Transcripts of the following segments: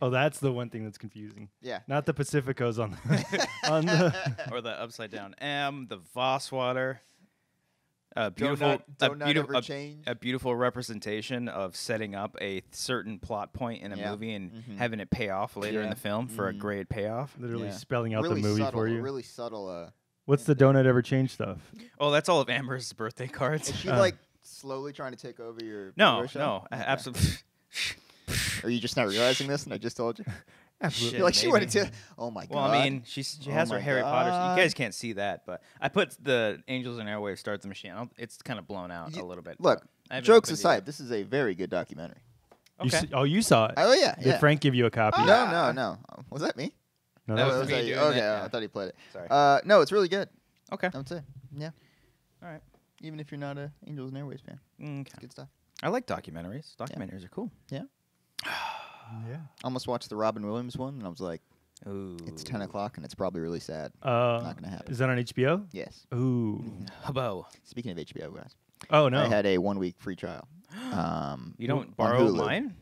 Oh, that's the one thing that's confusing. Yeah. Not the Pacificos on on the or the upside down M, the Voss water. Donut ever change? A beautiful representation of setting up a certain plot point in a movie and having it pay off later in the film for a great payoff. literally spelling out really the movie subtle, for you. Really subtle. What's the donut ever change stuff? Oh, that's all of Amber's birthday cards. Is she like slowly trying to take over your No, show? no, absolutely. Are you just not realizing this? And I just told you. Absolutely. You're like she wanted to. Oh my god. Well, I mean, she has her my Harry Potter. God. You guys can't see that, but I put the Angels and Airwaves Start the Machine. It's kind of blown out a little bit. Look, jokes aside, this is a very good documentary. Okay. You saw it. Oh yeah. Did Frank give you a copy? No. Was that me? No, That that was was me doing okay, it, yeah. I thought he played it. Sorry. No, it's really good. Okay. I would say. Yeah. All right. Even if you're not a Angels and Airways fan, Okay. good stuff. I like documentaries. Documentaries are cool. Yeah. yeah. Almost watched the Robin Williams one, and I was like, Ooh. it's 10 o'clock, and it's probably really sad. Not Not gonna happen. Is that on HBO? Yes. Ooh. Hubbo. Speaking of HBO, guys, Oh no. I had a 1 week free trial. You don't on borrow Hulu. mine?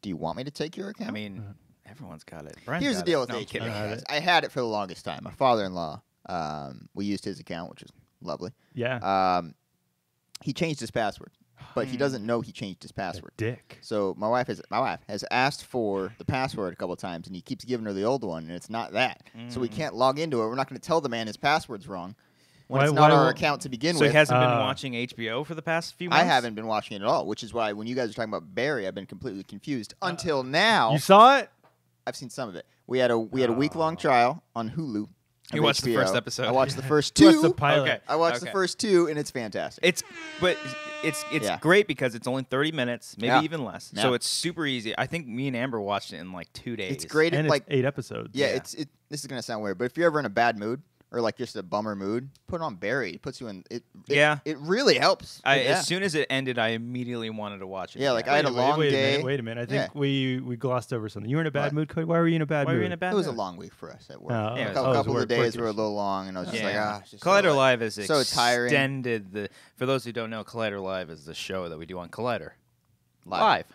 Do you want me to take your account? I mean, everyone's got it. Brian's here's the got deal it. with No, I'm HBO. kidding. guys. I had it for the longest time. My father-in-law, we used his account, which is lovely. Yeah. He changed his password, but he doesn't know he changed his password. Dick. So my wife has asked for the password a couple of times, and he keeps giving her the old one, and it's not that. So we can't log into it. We're not going to tell the man his password's wrong when it's not our account to begin So with. he hasn't been watching HBO for the past few months? I haven't been watching it at all, which is why when you guys are talking about Barry, I've been completely confused until now. You saw it? I've seen some of it. We had a week-long trial on Hulu. You watched the first episode. I watched the first You watched two. the pilot. Okay. I watched the first two, and it's fantastic. It's Yeah. great because it's only 30 minutes, maybe Yeah. even less. Yeah. So it's super easy. I think me and Amber watched it in like 2 days. It's great. And Like, it's 8 episodes. yeah, this is gonna sound weird, but if you're ever in a bad mood or like just a bummer mood, put on Barry. It puts you in. It really helps. Yeah. As soon as it ended, I immediately wanted to watch it. Yeah, like I had a long day. Wait a minute. I think Yeah. we glossed over something. You were in a bad What? mood, Cody? Why were you in a bad Why mood? were you in a bad It was a mood? long week for us at work. Oh, Yeah, a it was couple work of days week. were a little long, and I was just like, it's just so, Collider like, Live is so tiring. extended. For those who don't know, Collider Live is the show that we do on Collider. Live.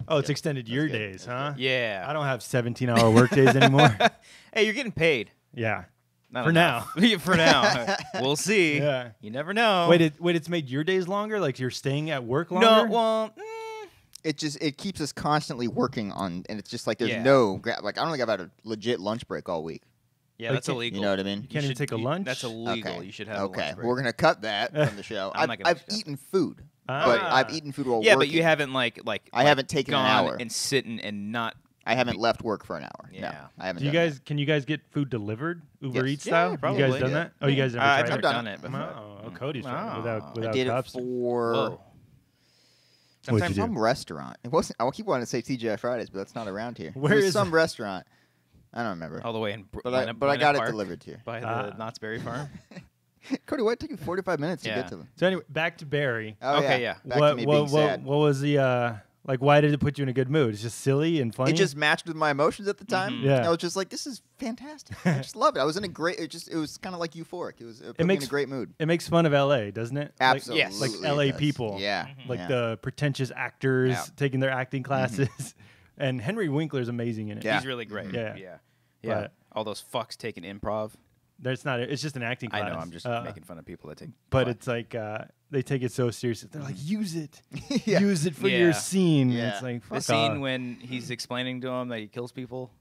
Oh, it's extended your good. days, That's huh? Yeah. I don't have 17-hour work days anymore. Hey, you're getting paid. Yeah. Not For enough. For now. We'll see. Yeah. You never know. Wait, it's made your days longer? Like you're staying at work longer? No, well, It keeps us constantly working on, and it's just like there's Yeah. like I don't think I've had a legit lunch break all week. yeah, Like, that's illegal. You know what I mean? You can't even take a lunch? That's illegal. Okay. You should have a Okay, lunch break. we're gonna cut that from the show. I'm not gonna I've discuss eaten food, Ah. but I've eaten food while Yeah, working. but you haven't like I haven't taken an gone hour. and sitting and not. I haven't left work for an hour. Yeah. No, I haven't. Do you done guys can you guys get food delivered? Uber Yes. Eats Yeah, style? probably. You guys done Yeah. that? Oh, you guys never I've tried never it? done it before. Oh, Cody's tried it Oh. without I did it Cobbster. for Whoa. What'd you do? some restaurant. It wasn't. I keep wanting to say TGI Fridays, but that's not around here. Where it was is some it? restaurant. I don't remember. All the way in. but I got it delivered to you. by the Ah. Knott's Berry Farm. Cody, why it took you 45 minutes to Yeah. get to them? So anyway, back to Barry. Oh, Okay, yeah. Back to me being sad. What was the like? Why did it put you in a good mood? It's just silly and funny. It just matched with my emotions at the time. Mhm. Yeah. I was just like, this is fantastic. I just love it. I was in a great. It was kind of like euphoric. It put me in makes- a great mood. It makes fun of LA, doesn't it? Absolutely, yes. Like it LA does. people. Yeah, Like yeah. the pretentious actors Yeah. taking their acting classes. And Henry Winkler's amazing in it. Yeah. He's really great. Yeah. yeah. But- All those fucks taking improv. It's not. It's just an acting class. I know. I'm just making fun of people that take. But class. it's like they take it so seriously. They're like, use it, Yeah. use it for Yeah. your scene. Yeah. It's like the fuck scene off. when he's explaining to him that he kills people,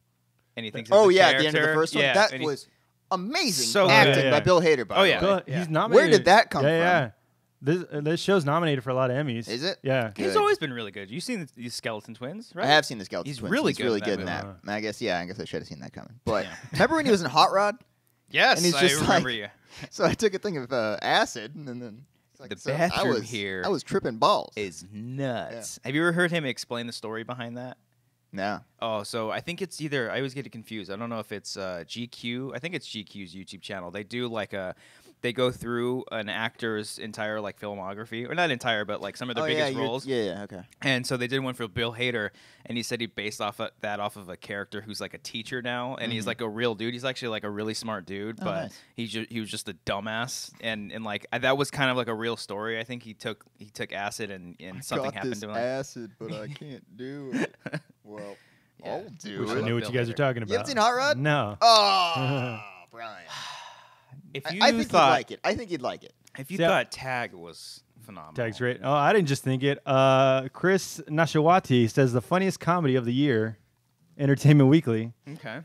and he thinks. Oh it's a yeah, at the end of the character. first one, Yeah, that and he- was amazing So acting good. by Yeah. Bill Hader. By Oh, the yeah. way. Well, Yeah. he's nominated. Where did that come from? Yeah. This show's nominated for a lot of Emmys. Is it? Yeah. Good. He's always been really good. You've seen these Skeleton Twins, right? I have seen the Skeleton He's Twins. really He's good really in good that in that. movie. I guess I should have seen that coming. But Yeah. remember when he was in Hot Rod? Yes, And he's I just remember like- you. So I took a thing of acid, and then it's like, The so bathroom here I was tripping balls. Is nuts. Have you ever heard him explain the story behind that? No. Oh, so I think it's either. I always get it confused. I don't know if it's GQ. I think it's GQ's YouTube channel. They do they go through an actor's entire like filmography, or not entire, but like some of their biggest roles. Yeah, okay. And so they did one for Bill Hader, and he said he based off of a character who's like a teacher now, and he's like a real dude. He's actually like a really smart dude, Oh, but nice. he was just a dumbass, and like that was kind of like a real story. I think he took acid and something happened to him. acid, but I can't do it. Well, do Wish I it. knew what you guys were talking about. You haven't seen Hot Rod? No. Oh, Brian. If you I think thought, you'd like it. I think you'd like it. If you See, thought Tag was phenomenal. Tag's great. Oh, I didn't just think it. Chris Nashawati says the funniest comedy of the year, Entertainment Weekly. Okay.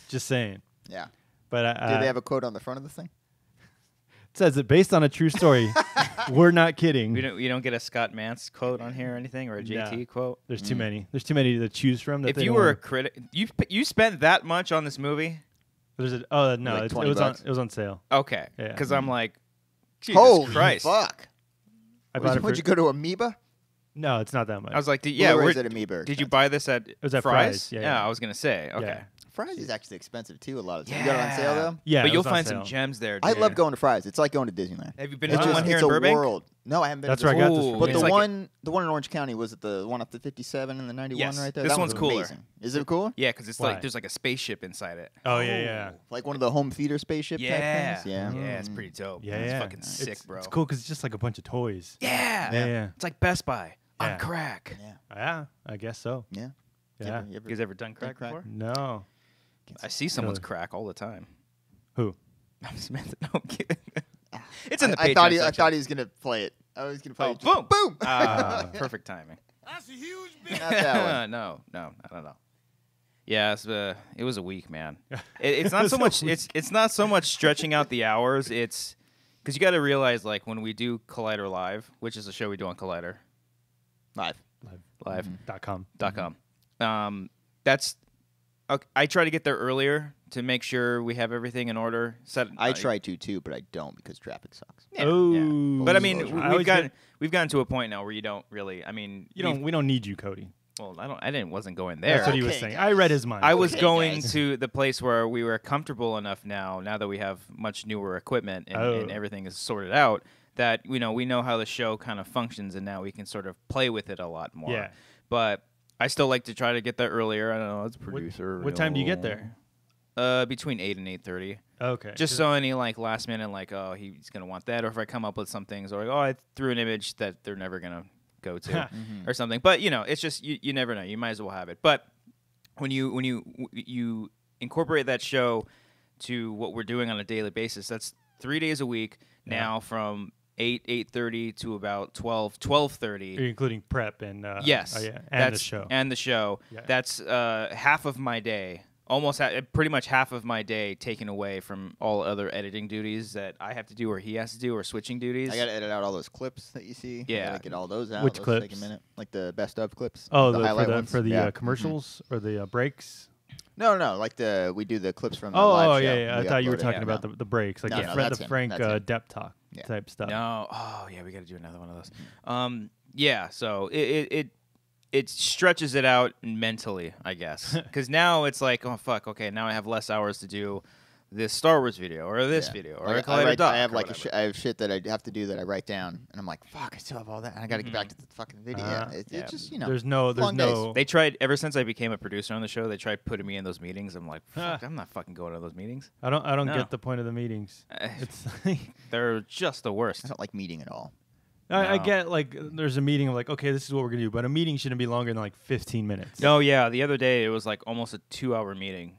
Just saying. Yeah. But Did they have a quote on the front of the thing? it says it based on a true story. We're not kidding. You don't get a Scott Mance quote on here or anything, or a JT quote. There's too many. There's too many to choose from. That If they you don't were a wanna- critic, you spent that much on this movie. There's a, oh no, Like it 20 was on. bucks? It was on sale. Okay. Yeah. Because I'm like, Jesus Holy Christ. fuck. I bought it Would for, you go to Amoeba? No, it's not that much. I was like, Yeah, where, at Amoeba. did you buy this at was at Fry's? Fry's, yeah. I was gonna say. Okay. Yeah. Fry's is actually expensive too. A lot of the time. You got it on sale though. Yeah, but it you'll was on find sale. some gems there. I dude. love going to Fry's. It's like going to Disneyland. Have you been It's to just- one here it's in a Burbank? world. No, I haven't been. That's to where I this got one. this Ooh, from. But it's the like one in Orange County was it the one up to 57 and the 91 Yes, right there. this That one's was cooler. Amazing. Is it cool? Yeah, because it's Why? like there's like a spaceship inside it. Oh yeah. Like one of the home theater spaceship Yeah. type things. Yeah. Yeah, it's pretty dope. Yeah, It's yeah. fucking sick, it's, bro. It's cool because it's just like a bunch of toys. Yeah. Yeah. It's like Best Buy Yeah. on crack. Yeah. Yeah, I guess so. Yeah. Yeah. You You guys ever done crack crack? before? No. I see someone's Really? crack all the time. Who? I'm Samantha. No, I'm kidding. It's in the Patreon I thought section. he was gonna play it. I was gonna play Oh, it. boom. Boom. Perfect timing. That's a huge bitch. Not that one. no, I don't know. Yeah, it was a week, man. It's not was so a much. week. It's not so much stretching out the hours. It's because you got to realize, like, when we do Collider Live, which is a show we do on Collider Live. Live.com. .com. That's. Okay, I try to get there earlier to make sure we have everything in order. I try to too, but I don't because traffic sucks. Yeah, Oh. yeah. But I mean, I always we've gotten to a point now where you don't really. I mean, We don't need you, Cody. Well, wasn't going there. That's what he was Okay, saying. guys. I read his mind. I was Okay, going guys. to the place where we were comfortable enough now that we have much newer equipment and everything is sorted out, that we know how the show kind of functions, and now we can sort of play with it a lot more. Yeah. But I still like to try to get there earlier. I don't know, as a producer. What time do you get there? Between 8 and 8:30. Okay. Just so any like last minute, like, oh, he's gonna want that, or if I come up with some things, or like, oh, I threw an image that they're never gonna go to, or something. But it's just you never know. You might as well have it. But when you incorporate that show to what we're doing on a daily basis, that's 3 days a week now, from 8:30 to about 12:30. Are you including prep and Yes. oh, yeah, and the That's- show. And the show. Yeah. That's half of my day. Almost pretty much half of my day taken away from all other editing duties that I have to do or he has to do, or switching duties. I gotta edit out all those clips that you see. Yeah. I gotta get all those out. Which Those take clips? a minute. Like the best of clips. Oh, the highlight ones. for the Yeah. commercials or the breaks. No, like we do the clips from the Oh, live show. yeah. I We thought you were upload it. talking Yeah. about the breaks, like No, the, no, Fred, that's the him. Frank That's him. depth talk Yeah. type stuff. No. Oh, yeah, we got to do another one of those. Yeah, so it stretches it out mentally, I guess. Because now it's like, oh, fuck, okay, now I have less hours to do this Star Wars video or this video or a Collider Doc. I have or like whatever. I have shit that I have to do that I write down, and I'm like, fuck, I still have all that, and I gotta get back to the fucking video. It's yeah. just There's no long days. They tried, ever since I became a producer on the show, they tried putting me in those meetings. I'm like, fuck, I'm not fucking going to those meetings. I don't No. get the point of the meetings. It's They're just the worst. I don't like meeting at all. I No. get like there's a meeting of like, okay, this is what we're gonna do, but a meeting shouldn't be longer than like 15 minutes. No, yeah, the other day it was like almost a 2-hour meeting,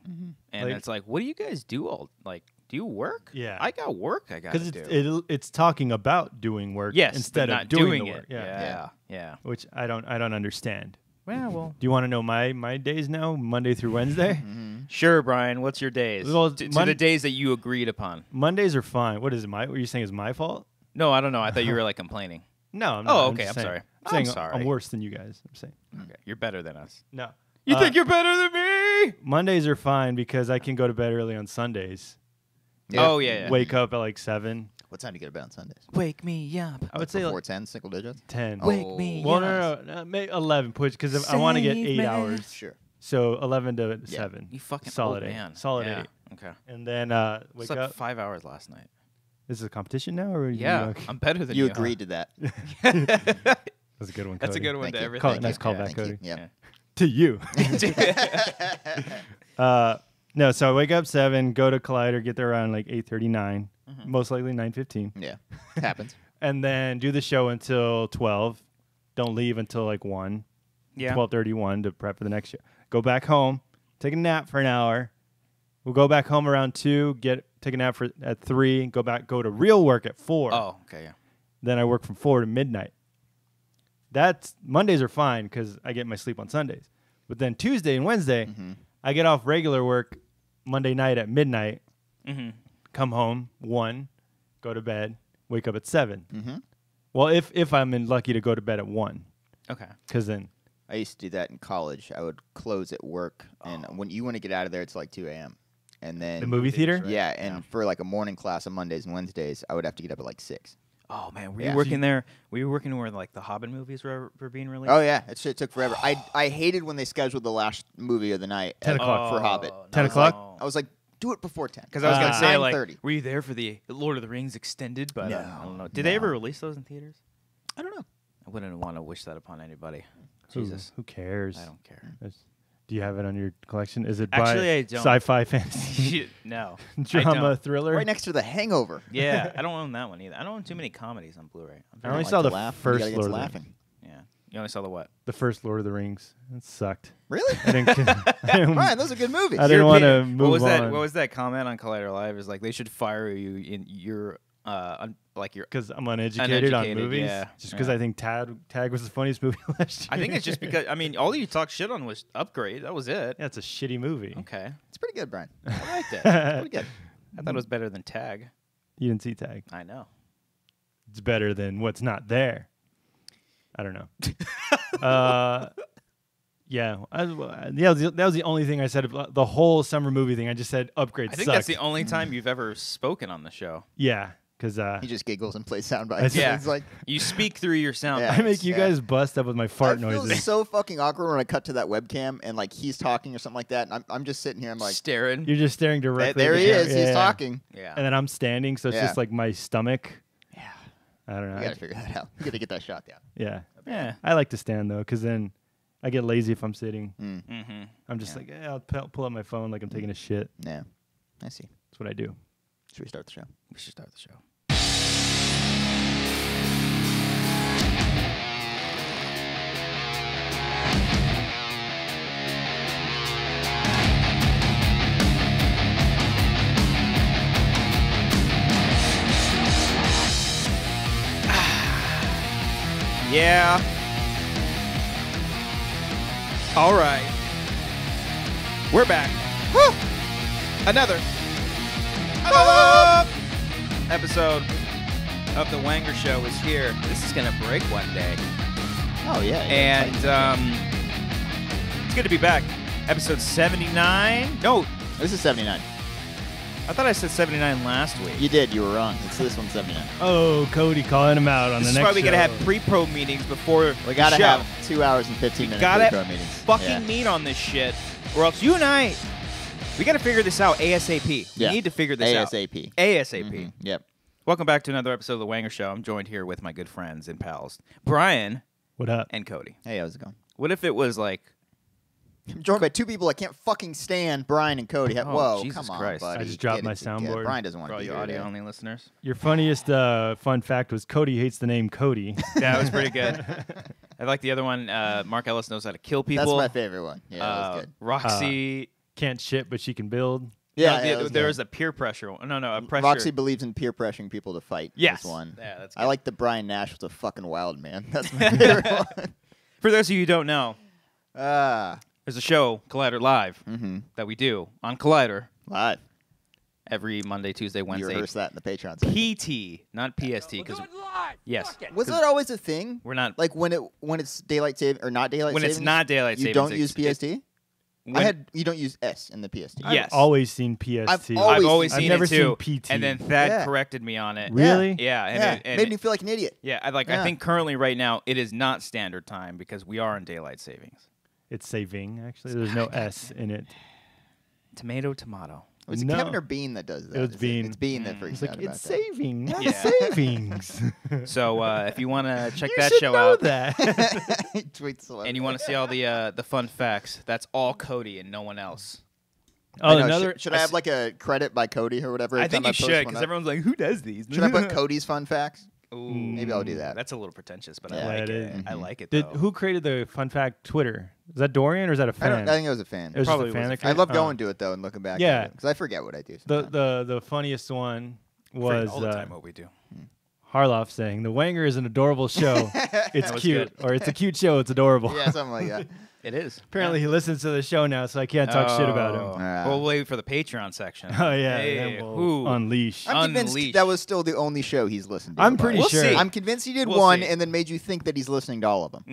and Like- it's like, what do you guys do all like? Do you work? Yeah. I got work. I got Because to do. it's talking about doing work Yes, instead but of not doing the it. work. Yeah. Yeah, yeah. Which I don't understand. Well, Do you want to know my days now, Monday through Wednesday? sure, Brian. What's your days? Well, to Mon- the days that you agreed upon. Mondays are fine. What is it? What are you saying is my fault? No, I don't know. I thought you were like complaining. No, I'm not. Oh, I'm okay. just I'm saying. sorry. I'm I'm saying sorry. I'm worse than you guys. I'm saying. Okay, you're better than us. No. You think you're better than me? Mondays are fine because I can go to bed early on Sundays. Yeah. Oh yeah. Wake up at like 7. What time do you get to bed on Sundays? Wake me up. I would say before like 10, single digits. 10. Wake me Well, up. no, maybe 11 push because I want to get Save 8 me. hours. Sure. So 11 to 7. You fucking solid old 8. man. Solid Yeah. 8. Okay. And then wake Slept up. 5 hours last night. This is a competition now, or Yeah, I'm better than you. You agreed to that. That's a good one. That's a Cody. good one Thank to you. everything. Call- nice callback, Thank you. Cody. Yeah. To you. No, so I wake up 7, go to Collider, get there around like 8:39, most likely 9:15, Yeah. Happens. and then do the show until 12. Don't leave until like 1, Yeah. 12:31 to prep for the next show. Go back home, take a nap for an hour. We'll go back home around 2, take a nap at 3, go to real work at 4. Oh, okay, yeah. Then I work from 4 to midnight. Mondays are fine because I get my sleep on Sundays. But then Tuesday and Wednesday, I get off regular work Monday night at midnight, come home 1, go to bed, wake up at 7. Well, if I'm lucky to go to bed at 1. Okay. Because then I used to do that in college. I would close at work, and when you want to get out of there, it's like 2 a.m. And then the movie theater? Right? Yeah, and for like a morning class on Mondays and Wednesdays, I would have to get up at like 6. Oh man, were you working there? Were you working where like the Hobbit movies were being released? Oh yeah, that shit took forever. I hated when they scheduled the last movie of the night 10 o'clock for Hobbit. 10 o'clock. I was like, do it before 10. Because I was gonna say like, 9:30. were you there for the Lord of the Rings extended? But No, I don't know. Did they ever release those in theaters? I don't know. I wouldn't want to wish that upon anybody. Who Jesus, cares? I don't care. Do you have it on your collection? Is it Actually, by I don't. sci-fi fantasy No. drama thriller? Right next to The Hangover. Yeah, I don't own that one either. I don't own too many comedies on Blu-ray. I only saw the first Lord Lord of the laughing. Yeah, you only saw the what? The first Lord of the Rings. It sucked. Really? I didn't, Brian, those are good movies. I didn't want to move what was on. What was that comment on Collider Live? Is like they should fire you in your because I'm uneducated on movies. Yeah, just because I think Tag was the funniest movie last year. I think it's just because all you talk shit on was Upgrade. That was it. Yeah, it's a shitty movie. Okay, It's pretty good, Brian. I liked it. It's pretty good. I thought it was better than Tag. You didn't see Tag. I know. It's better than what's not there. I don't know. Yeah, that was the only thing I said about the whole summer movie thing. I just said Upgrade I think sucked. that's the only time you've ever spoken on the show. Yeah, because He just giggles and plays sound bites. Yeah. It's like, You speak through your sound. Yeah. I make you guys bust up with my fart I feel noises. so fucking awkward when I cut to that webcam and like he's talking or something like that, and I'm just sitting here. I'm like, Staring. You're just staring directly. there at the he camera. is. Yeah, He's yeah. talking. Yeah. And then I'm standing, so it's Yeah. just like my stomach. Yeah. I don't know. You gotta figure that out. You gotta get that shot down. Yeah. Yeah. I like to stand though, because then I get lazy if I'm sitting. Mm-hmm. I'm just like, I'll pull up my phone like I'm taking a shit. Yeah. I see. That's what I do. Should we start the show? We should start the show. Yeah. All right. We're back. Woo! Another episode of the Wanger Show is here. This is gonna break one day, Oh yeah. and it's good to be back. Episode 79. No, this is 79. I thought I said 79 last week. You did. You were wrong. It's this one's 79. Oh, Cody calling him out on This the is next why we gotta show. have pre-pro meetings before We gotta the show. have 2 hours and 15 minutes Gotta pre-pro meetings. fucking Yeah. meet on this shit, or else you and I, we gotta figure this out ASAP. Yeah. We need to figure this out ASAP. ASAP. Mhm. Yep. Welcome back to another episode of the Wanger Show. I'm joined here with my good friends and pals, Brian What up? and Cody. Hey, how's it going? What if it was like, I'm joined by 2 people I can't fucking stand, Brian and Cody. Oh, Whoa, Jesus come on, Christ. buddy. I just dropped Get my it together. soundboard. Brian doesn't want for to all be you here today. audio-only listeners? Your funniest fun fact was Cody hates the name Cody. Yeah, it was pretty good. I like the other one. Mark Ellis knows how to kill That's people. my favorite one. Yeah, that was good. Roxy. Can't shit, but she can build. Yeah, no, that was there good. was a peer pressure one. No, a pressure. Roxy believes in peer pressuring people to fight. Yes. This one. Yeah, that's I good. like the Brian Nash was a fucking wild man. That's my favorite one. For those of you who don't know, Ah. there's a show, Collider Live, Mm-hmm. that we do on Collider Live. every Monday, Tuesday, You Wednesday. rehearse that in the Patreon section. PT, not PST. Because yes, Was that always a thing? we're not. Like when it's daylight saving or not daylight When savings? it's not daylight you savings, don't use it's- PST? when- You don't use S in the PST. Yes. I've always seen PST. I've I've always I've seen never it too. seen PT. And then Thad Yeah. corrected me on it. Really? Yeah, and Yeah, it, made me feel like an idiot. yeah. I Yeah. think currently right now it is not standard time because we are in daylight savings. It's saving, actually. There's no S in it. Tomato. Was it No. Kevin or Bean that does that? It was Is Bean. It's Bean that freaks It's out like, about it's that. saving, not Yeah. savings. So if you want to check You that should show know out, that. He tweets a lot. and you want to see all the fun facts, that's all Cody and no one else. Oh, I know, another. Should I have like a credit by Cody or whatever? I every think time you post should one because up? everyone's like, who does these? Should I put Cody's fun facts? Ooh, Maybe I'll do that. That's a little pretentious, but Yeah, I like it it. is. I like it. Who created the fun fact Twitter? Is that Dorian or is that a fan? I think it was a fan. It was Probably just a fan. was that a I created- love oh. going to it though and looking back. Yeah. Because I forget what I do. The sometimes. the funniest one Forget was all the time what we do. Harloff saying, "The Wanger is an adorable show. It's That was cute, or it's a cute show. It's adorable." Yeah, something like that. It is. Apparently, he listens to the show now, so I can't talk shit about him. We'll wait for the Patreon section. Oh yeah, Hey, then we'll who? unleash. I'm convinced Unleashed. that was still the only show he's listened to. I'm pretty We'll sure. see. I'm convinced he did We'll one see. and then made you think that he's listening to all of them.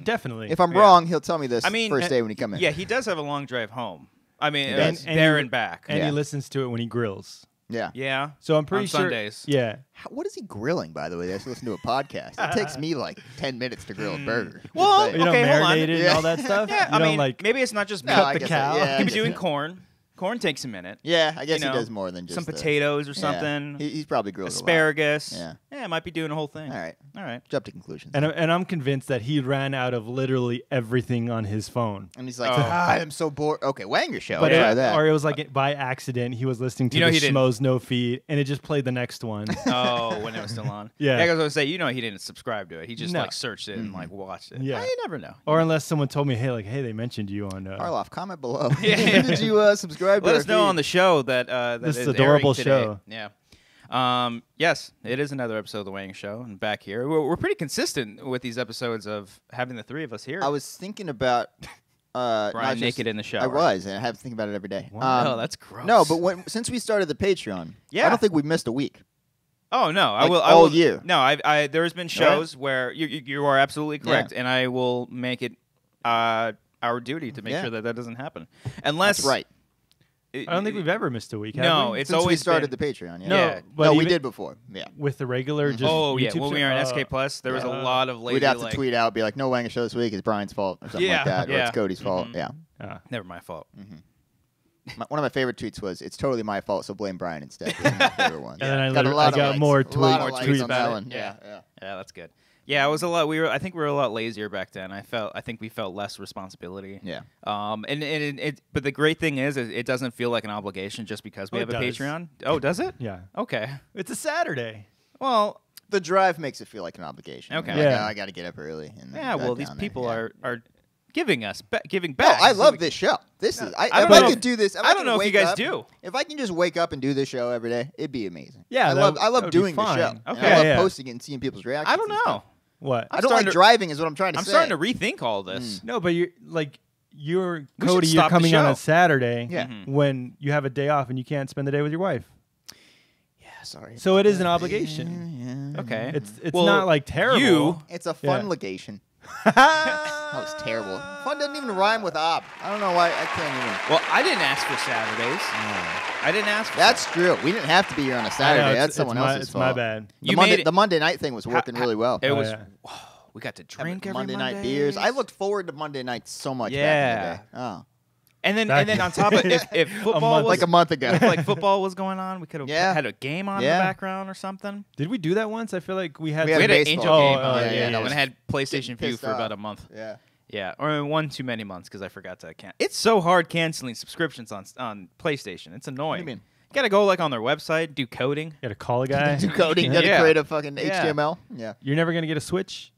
Definitely. If I'm Yeah. wrong, he'll tell me this I mean, first day when he come in. Yeah, he does have a long drive home. I mean, He does. there and back. and Yeah. he listens to it when he grills. Yeah. Yeah. So I'm pretty On sure. Sundays. Yeah. What is he grilling, by the way? That's listen to a podcast. It takes me like 10 minutes to grill a burger. Just Well, saying. You don't Okay, hold on. marinate it and Yeah. all that stuff. Yeah, you I don't mean, like maybe it's not just No, milk I the guess cow. Yeah, He I could be guess doing so. corn. Corn takes a minute. Yeah, I guess You know, he does more than just some the- potatoes or Yeah. something. He's probably grilled Asparagus. Yeah. Yeah, might be doing a whole thing. a lot. All right. All right. Jump to conclusions. And I'm convinced that he ran out of literally everything on his phone. And he's like, Oh. I'm so bored. Okay, Wanger Show. But I'll it- try that. or it was like by accident he was listening to You know the he didn't- Schmoes No Feed, and it just played the next one. Oh, when it was still on. Yeah. I was going to say, he didn't subscribe to it. He just No. like searched it and like watched it. Yeah. You never know. Or unless someone told me, hey, they mentioned you on. Harloff, comment below. Yeah. Did you subscribe to Let our us know feed? on the show that that This is adorable airing today. show. Yeah. Yes, it is another episode of the Wanger Show, and back here we're pretty consistent with these episodes of having the three of us here. I was thinking about Brian not just- naked in the shower. I was, and I have to think about it every day. Oh, that's gross. No, but since we started the Patreon, Yeah. I don't think we've missed a week. Oh no, I Like, will. I all will, year. No, I there has been shows where you are absolutely correct, and I will make it our duty to make sure that doesn't happen. Unless That's right. I don't think we've ever missed a week. Have No, we? it's Since we always started been, the Patreon. Yeah. No, Yeah. but no, we even did before. Yeah. with the regular. Just Oh yeah, YouTube when we show? were on SK Plus, there was a lot of lazy. We'd have to like, tweet out, be like, "No Wanger Show this week. It's Brian's fault," or something Yeah, like that, or yeah. it's Cody's fault. Yeah. Never my fault. One of my favorite tweets was, "It's totally my fault, so blame Brian instead." It was my favorite one. And then I got a literally- lot I of got likes. more A lot of tweets likes on about that it. one. Yeah. Yeah. Yeah, that's good. Yeah, it was a lot. I think we were a lot lazier back then. I think we felt less responsibility. Yeah. But the great thing is, it doesn't feel like an obligation just because we Oh, have it a does. Patreon. Oh, does it? Yeah, Okay. it's a Saturday. Well, The drive makes it feel like an obligation. Okay. You're like, Yeah. "Oh, I got to get up early. And then yeah. back Well, these down there." people Yeah. are giving us giving No, back. I So love we- this show. This is. I If don't I know could if- do this, I don't know if you guys do. If I can just wake up and do this show every day, it'd be amazing. Yeah, I that love. would- I that love would be doing the fine. show. Okay. And I love Yeah. posting it and seeing people's reactions. I don't and know. stuff. What? I don't starting like to- driving, is what I'm trying to I'm say. starting to rethink all this. No, but you're We Cody. should You're stop the coming on show. a Saturday Yeah. when you have a day off and you can't spend the day with your wife. Yeah, sorry. So it is an obligation. Yeah. Okay. It's Well, not like terrible. you- It's a fun Yeah. legation. That was terrible. Fun doesn't even rhyme with ob. I don't know why. I can't even. Well, I didn't ask for Saturdays. I didn't ask for That's true. We didn't have to be here on a I know, Saturday. it's- That's someone it's else's It's fault. my bad. You made it. The Monday night thing was working really well. It Oh, was. yeah. We got to drink every Monday night beers. I looked forward to Monday nights so much back in Yeah. the day. Oh. And then Back- on top of it, if football month- was Like a month ago. if like football was going on, we could have Yeah. had a game on in Yeah. the background or something. Did we do that once? I feel like we had. We had We a had an baseball Angel game game. on, Oh, yeah, yeah, yeah, and yeah. I had PlayStation View pissed for about off. a month. Yeah. Yeah, or one too many months because I forgot to cancel. It's so hard canceling subscriptions on PlayStation. It's annoying. What do you mean? You gotta go like on their website, do coding. You got to call a guy. Do coding. You got to Yeah. create a fucking Yeah. HTML. Yeah. You're never gonna get a Switch.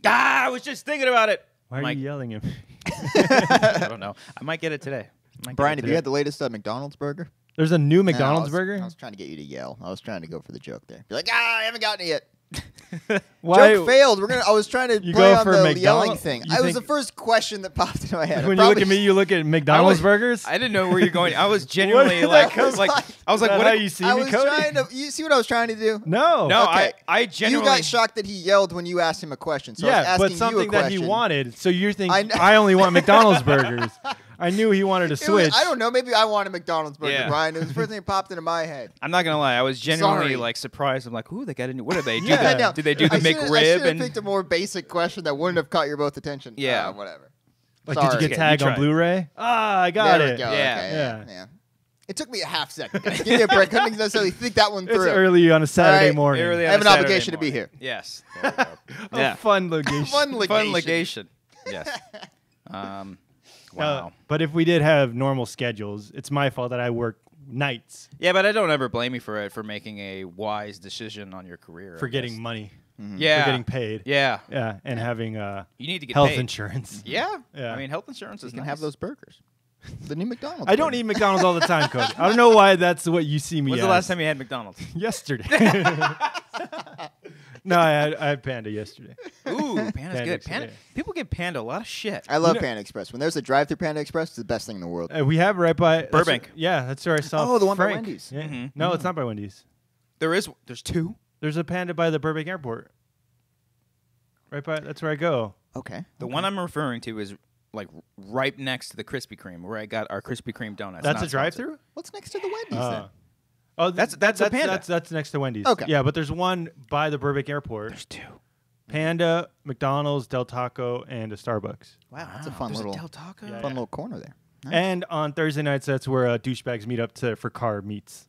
I was just thinking about it. Why are Mike. you yelling at me? I don't know. I might get it today. Brian, have you had the latest McDonald's burger? There's a new No, McDonald's I burger. was trying to get you to yell. I was trying to go for the joke there. Be like, I haven't gotten it yet. Why? Joke failed. I was trying to You play go on for the McDonald's- yelling thing. you It was think- the first question that popped into my head. When you look at me, you look at McDonald's burgers. I didn't know where you're going. I was genuinely What? like, That was like, I was Is like, that what? how if- you see I me, was Cody? trying to. You see what I was trying to do? No. No, Okay. I genuinely. You got shocked that he yelled when you asked him a question. So I was Yeah, asking but you a something that he question. wanted. So you're thinking I know. I only want McDonald's burgers. I knew he wanted to It was- switch. I don't know. Maybe I wanted McDonald's burger, Yeah. Brian. It was the first thing that popped into my head. I'm not gonna lie. I was genuinely Sorry. like surprised. I'm like, ooh, they got a new. What did they do? Yeah, I know. Did they do the I should've- I McRib should have and? picked a more basic question that wouldn't have caught your both attention. Yeah. Whatever. Like, Sorry. did you get Okay, tagged you on tried. Blu-ray? Ah, I got There it. we go. Yeah. Okay, Yeah. yeah. It took me a half second. Give me a break. I couldn't necessarily think that one It's through. early on a Saturday right. morning. Early I on have a an Saturday obligation to be morning. here. Yes. There we go. A yeah. fun location. Fun legation. Fun legation. Yes. Wow. But if we did have normal schedules, it's my fault that I work nights Yeah, but I don't ever blame you for it for making a wise decision on your career. for getting money, Yeah. for getting paid. Yeah. Yeah, and having You need to get health paid. insurance. Yeah. Yeah. I mean, health insurance is You can nice. have those burgers. The new McDonald's. I don't burger. eat McDonald's all the time, Cody. I don't know why that's what you see me When's as. the last time you had McDonald's? Yesterday. No, I had Panda yesterday. Ooh, Panda's Panda good. Express, Panda. yeah. People give Panda a lot of shit. I love know- Panda Express. When there's a drive-through Panda Express, it's the best thing in the world. We have right by Burbank. That's where I saw. Oh, the one by Frank. Wendy's. Yeah. Mhm. No, it's not by Wendy's. There's two. There's a Panda by the Burbank Airport. Right by. That's where I go. Okay. The one I'm referring to is like right next to the Krispy Kreme, where I got our Krispy Kreme donuts. That's not a drive-through. What's next to the Wendy's then? Oh, That's a Panda. That's next to Wendy's. Okay. Yeah, but there's one by the Burbank Airport. There's two. Panda, McDonald's, Del Taco, and a Starbucks. Wow, that's a fun There's little, Del Taco. Yeah. fun little corner there. Nice. And on Thursday nights, that's where douchebags meet up for car meets.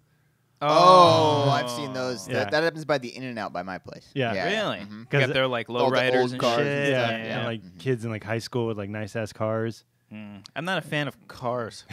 Oh, I've seen those. Yeah. That happens by the In-N-Out by my place. Yeah. Really? Mhm. Got their like All the lowriders old and cars shit. and Yeah, stuff, and like kids in like high school with like nice ass cars. I'm not a fan of cars.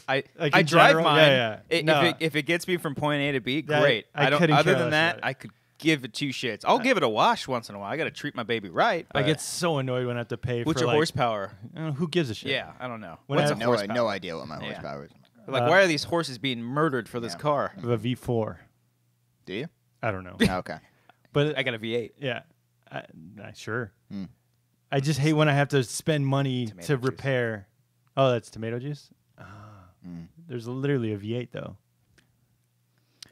I Like I in drive general? mine. Yeah, yeah. No. If it gets me from point A to B, Yeah, great. I don't. couldn't Other care than less that, about it. I could give it two shits. I'll give it a wash once in a while. I got to treat my baby right. I but get so annoyed when I have to pay what's for your like, horsepower? who gives a shit? Yeah, I don't know. When What's I a have horsepower? No idea what my Yeah. horsepower is. Like, why are these horses being murdered for this Yeah. car? I have a V4. Do you? I don't know. Okay. But I got a V8. yeah, sure. Hmm. I just hate when I have to spend money Tomato to juice. repair. Oh, that's tomato juice? Mm. There's literally a V8 though.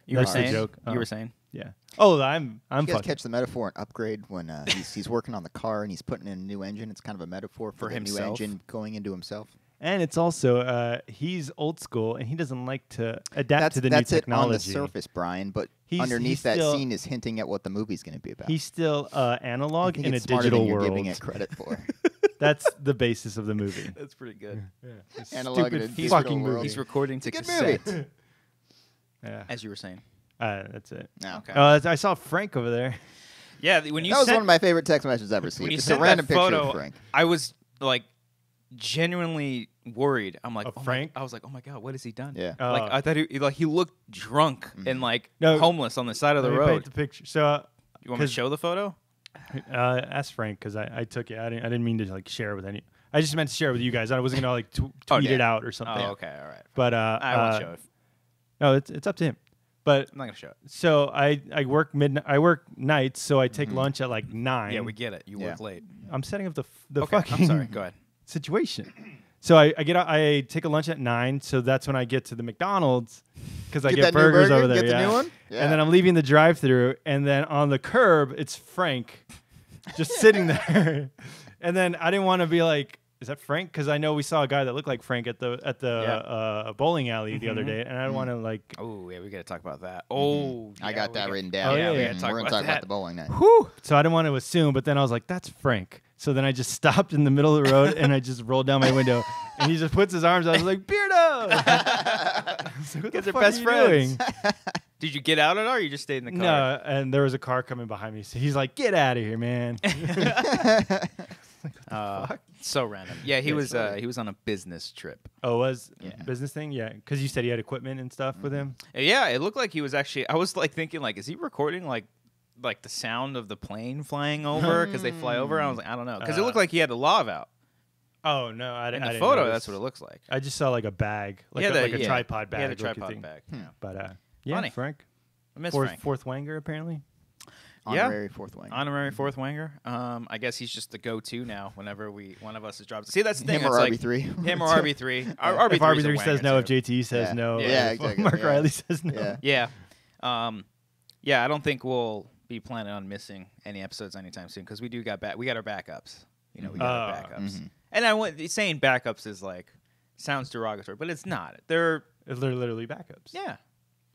You were That's the saying? joke. You Oh. were saying? Yeah. Oh, I'm You guys fucking. catch the metaphor in Upgrade when he's working on the car and he's putting in a new engine? It's kind of a metaphor for the new himself. engine going into himself. And it's also he's old school and he doesn't like to adapt to the new That's it on the technology. surface, Brian. But He's underneath that still- scene is hinting at what the movie's going to be about. He's still I analog think in a it's smarter digital than you're world. giving it credit for. That's the basis of the movie. That's pretty good. Analog in a Stupid digital fucking world. movie. He's recording to It's a good cassette, movie. Yeah. as you were saying. That's it. No. Okay. I saw Frank over there. Yeah, when you That was sent, one of my favorite text messages ever seen. when you It's a sent random that picture photo, of Frank. I was like genuinely worried. I'm like, Of oh my- Frank? I was like, oh my god, what has he done? Yeah. Like I thought he looked drunk and like No. homeless on the side of the Let me paint road. the picture. So You want me to 'cause- show the photo? ask Frank because I took it. I didn't mean to like share it with any. I just meant to share it with you guys. I wasn't gonna like tweet yeah. it out or something. Oh, okay, all right. But I won't show it. No, it's up to him. But I'm not gonna show it. so I work midnight. I work nights, so I take lunch at like 9. Yeah, we get it. You Yeah. work late. I'm setting up the Okay, fucking I'm sorry. Go ahead. situation. So I get out, I take a lunch at 9. So that's when I get to the McDonald's because I Get get that new burgers burger? over there. Get the yeah. new one? Yeah. And then I'm leaving the drive-through, and then on the curb it's Frank, just sitting there. And then I didn't want to be like, is that Frank? Because I know we saw a guy that looked like Frank at the bowling alley the other day, and I don't want to like. Oh yeah, we gotta talk about that. Oh, I yeah, got we that got- written down. Oh, yeah, we yeah. gotta talk We're going about to talk that. about the bowling night. Whew. So I didn't want to assume, but then I was like, "That's Frank." So then I just stopped in the middle of the road and I just rolled down my window, and he just puts his arms out. I was like, "Beardo!" I was like, what Guys the are fuck best are you friends. doing? Did you get out at all, or you just stayed in the car? No, and there was a car coming behind me. So he's like, "Get out of here, man!" So random. Yeah, he was funny. he was on a business trip. Oh, it was Yeah. business thing? Yeah, because you said he had equipment and stuff with him. Yeah, it looked like he was actually. I was like thinking, like, is he recording like the sound of the plane flying over because they fly over? I was like, I don't know, because it looked like he had a lav out Oh no, I in didn't. the I didn't photo. notice. That's what it looks like. I just saw like a bag, like, Yeah, a, the- like a yeah. tripod bag. He had a looking tripod thing. bag. But yeah, Funny. Frank, I miss fourth, Frank. fourth Wanger apparently. Yeah. Honorary fourth wing. Honorary fourth Wanger. I guess he's just the go-to now whenever one of us is dropped. See, that's the thing. Him or it's like, RB3. Him or RB3. RB3 If RB3 says no, if JTE says Yeah. no, Yeah, if exactly, Mark yeah. Riley says no. Yeah. Yeah. I don't think we'll be planning on missing any episodes anytime soon because we got our backups. You know, we got our backups. Mhm. And I want saying backups is like sounds derogatory, but it's not. They're They're literally backups. yeah.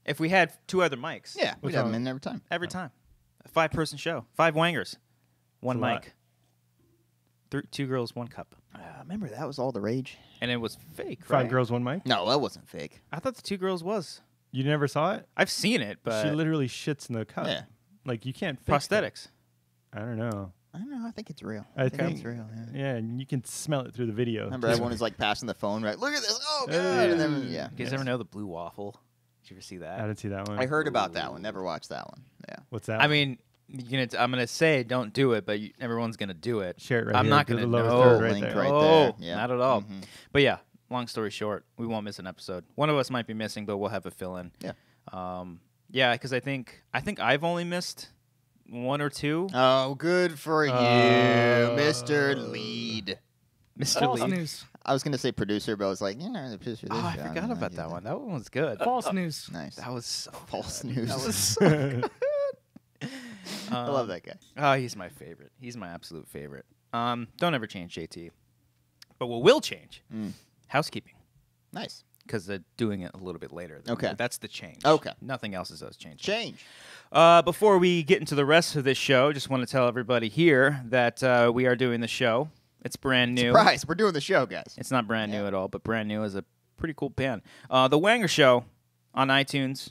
If we had two other mics, Yeah, we'd Which have one? him in every time. every time, a 5-person show, 5 Wangers, 1 That's a lot. mic, 2 girls, 1 cup, Remember, that was all the rage? and it was fake. 5 right? girls, 1 mic. No, that wasn't fake. I thought the 2 girls was. You never saw it? I've seen it, but She literally shits in the cup. Yeah. Like you can't fake that. prosthetics. I don't know. I don't know. I think it's real. I think it's real. Yeah, and you can smell it through the video. Remember, everyone is like passing the phone, right? Look at this. Oh, God. And then, You guys ever know the blue waffle? Did you ever see that? I didn't see that one. I heard about that one. Never watched that one. Yeah. What's that? I mean, I'm gonna say don't do it, but everyone's gonna do it. Share it right I'm here. not Do gonna the lower know. third right Link there. right Oh, there. Yeah. not at all. But yeah, long story short, we won't miss an episode. One of us might be missing, but we'll have a fill-in. Yeah. Yeah, because I think I've only missed 1 or 2. Oh, good for you, Mr. Lead. Mr. False Lee. news. I was gonna say producer, but I was like, the producer. Oh, I forgot about that one. That one was good. False news. Nice. That was so False good. news. That was so good. I love that guy. Oh, he's my favorite. He's my absolute favorite. Don't ever change JT. But what will change? Housekeeping. Nice. Because they're doing it a little bit later. Okay. That's the change. Okay. Nothing else does change. Change. Before we get into the rest of this show, just want to tell everybody here that we are doing the show. It's brand new. Surprise! We're doing the show, guys. It's not brand new at all, but brand new is a pretty cool band. The Wanger Show on iTunes.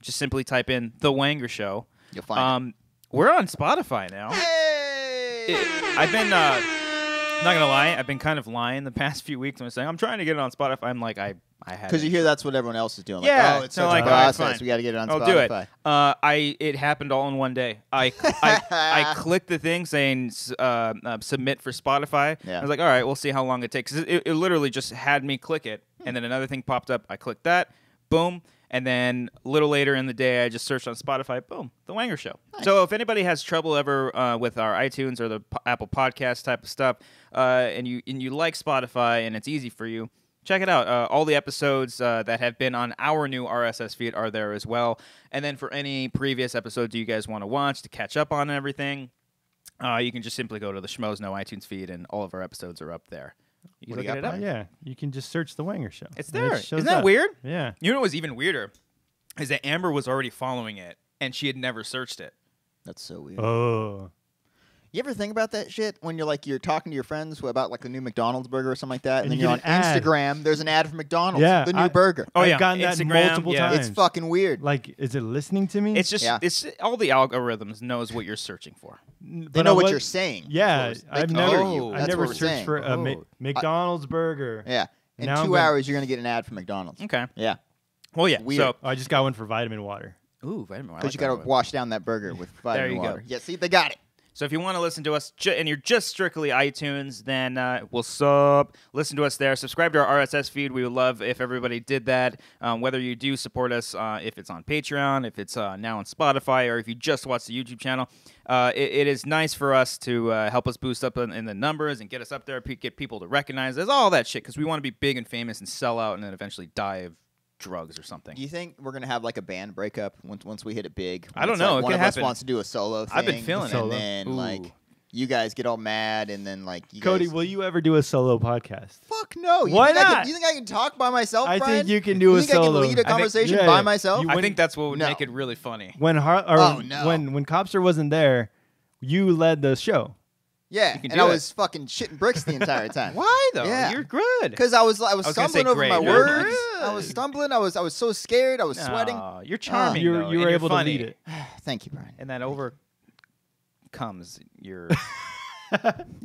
Just simply type in The Wanger Show. You'll find it. We're on Spotify now. Hey! I've been, not going to lie, I've been kind of lying the past few weeks when I'm saying, I'm trying to get it on Spotify. I'm like, I had Because you hear that's what everyone else is doing. Like, Yeah, it's so such like, a all right, process. fine. We got to get it on I'll Spotify. do it. It happened all in one day. I clicked the thing saying submit for Spotify. Yeah. I was like, all right, we'll see how long it takes. It literally just had me click it, and then another thing popped up. I clicked that, boom, and then a little later in the day, I just searched on Spotify, boom, The Wanger Show. Nice. So if anybody has trouble ever with our iTunes or the Apple Podcast type of stuff, and you like Spotify and it's easy for you, check it out. All the episodes that have been on our new RSS feed are there as well. And then for any previous episodes you guys want to watch to catch up on everything, you can just simply go to the Schmoes Know iTunes feed, and all of our episodes are up there. You can look it up. Yeah, you can just search The Wanger Show. It's and there. it shows Isn't that up. weird? Yeah. You know what was even weirder? Is that Amber was already following it, and she had never searched it. That's so weird. Oh. You ever think about that shit when you're talking to your friends about like a new McDonald's burger or something like that, and then you you're get on an ad. Instagram, there's an ad for McDonald's, Yeah, the new burger. Oh, I've yeah. gotten that Instagram, multiple yeah. times. It's fucking weird. Like, is it listening to me? It's just Yeah. it's all the algorithms knows what you're searching for. They know what you're saying. Yeah, They I've can never, hear you. I've That's never what we're searched saying. for a Oh. McDonald's burger. Yeah. In Now 2 I'm hours, you're gonna get an ad for McDonald's. Okay. Yeah. Well, yeah. Weird. So, I just got one for vitamin water. ooh, vitamin. Because you gotta wash down that burger with vitamin you go. water. Yeah. See, they got it. So if you want to listen to us and you're just strictly iTunes, then listen to us there. Subscribe to our RSS feed. We would love if everybody did that. Whether you do support us, if it's on Patreon, if it's now on Spotify, or if you just watch the YouTube channel, it is nice for us to help us boost up in the numbers and get us up there, get people to recognize us, all that shit, because we want to be big and famous and sell out and then eventually die of drugs or something. Do you think we're gonna have like a band breakup once we hit it big? I don't It's know. Like It one could of us happen. wants to do a solo thing. I've been feeling it. and then Ooh. like you guys get all mad, and then like you Cody, guys... will you ever do a solo podcast? Fuck no. Why think not? You think I can talk by myself, I Brian? think you can do you a think solo. I can lead a conversation yeah, by yeah. myself? I think that's what would No. make it really funny. When Oh, no. when Cobbster wasn't there, you led the show. Yeah, can and do I it. was fucking shitting bricks the entire time. Why though? Yeah. You're good. Because I was gonna say stumbling over great. my You're words. good. I was stumbling. I was so scared. I was sweating. No, you're charming. You though, were and able you're to funny. lead it. Thank you, Brian. And that overcomes your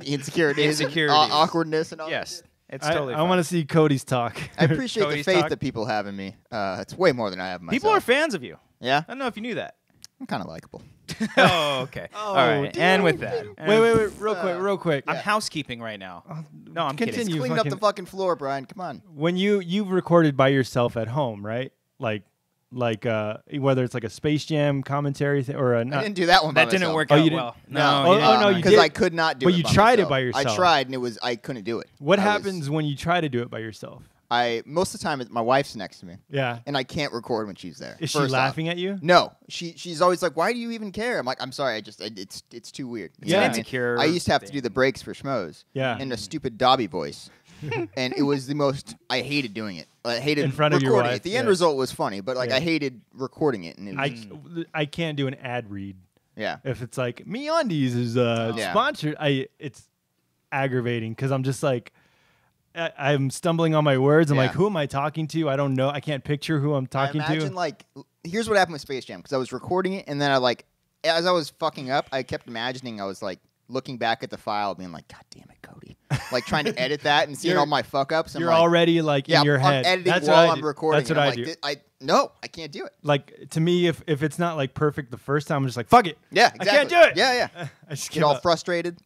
Insecurities, Insecurities. awkwardness, and all. yes. It's I, totally. I want to see Cody's talk. I appreciate the Cody's faith talk. that people have in me. It's way more than I have in myself. People are fans of you. Yeah, I don't know if you knew that. I'm kind of likable. Oh, okay. Oh, All right. And with that, Wait, real quick. I'm housekeeping right now. No, I'm kidding. continue. Clean up the fucking floor, Brian. Come on. When you've recorded by yourself at home, right? Like whether it's like a Space Jam commentary or a I didn't do that one. That by didn't myself. work Oh, out you didn't? well. No, you didn't. no, you because did. I could not do But it. you by tried it myself. by yourself. I tried, and I couldn't do it. What I was- happens when you try to do it by yourself? Most of the time, my wife's next to me, Yeah. and I can't record when she's there. Is she First off. laughing at you? No, she's always like, "Why do you even care?" I'm like, "I'm sorry, it's too weird." It's Yeah. an insecure. I used to have to thing. do the breaks for Schmoes. Yeah. In a stupid Dobby voice. And it was the most. I hated doing it. I hated In front of your recording wife, it. The end yeah. result was funny, but like Yeah. I hated recording it. And it was, I can't do an ad read. yeah. If it's like MeUndies is Yeah. sponsored, it's aggravating because I'm just like I'm stumbling on my words. I'm Yeah. like, who am I talking to? I don't know. I can't picture who I'm talking I imagine to. like here's what happened with Space Jam because I was recording it and then as I was fucking up, I kept imagining I was like looking back at the file, being like, God damn it, Cody. Like trying to edit that and seeing all my fuck ups. You're already like in your head. I'm editing That's while I'm recording. That's what I do. No, I can't do it. Like to me, if it's not like perfect the first time, I'm just like, fuck it. Yeah, exactly. I can't do it. Yeah. I just get all frustrated.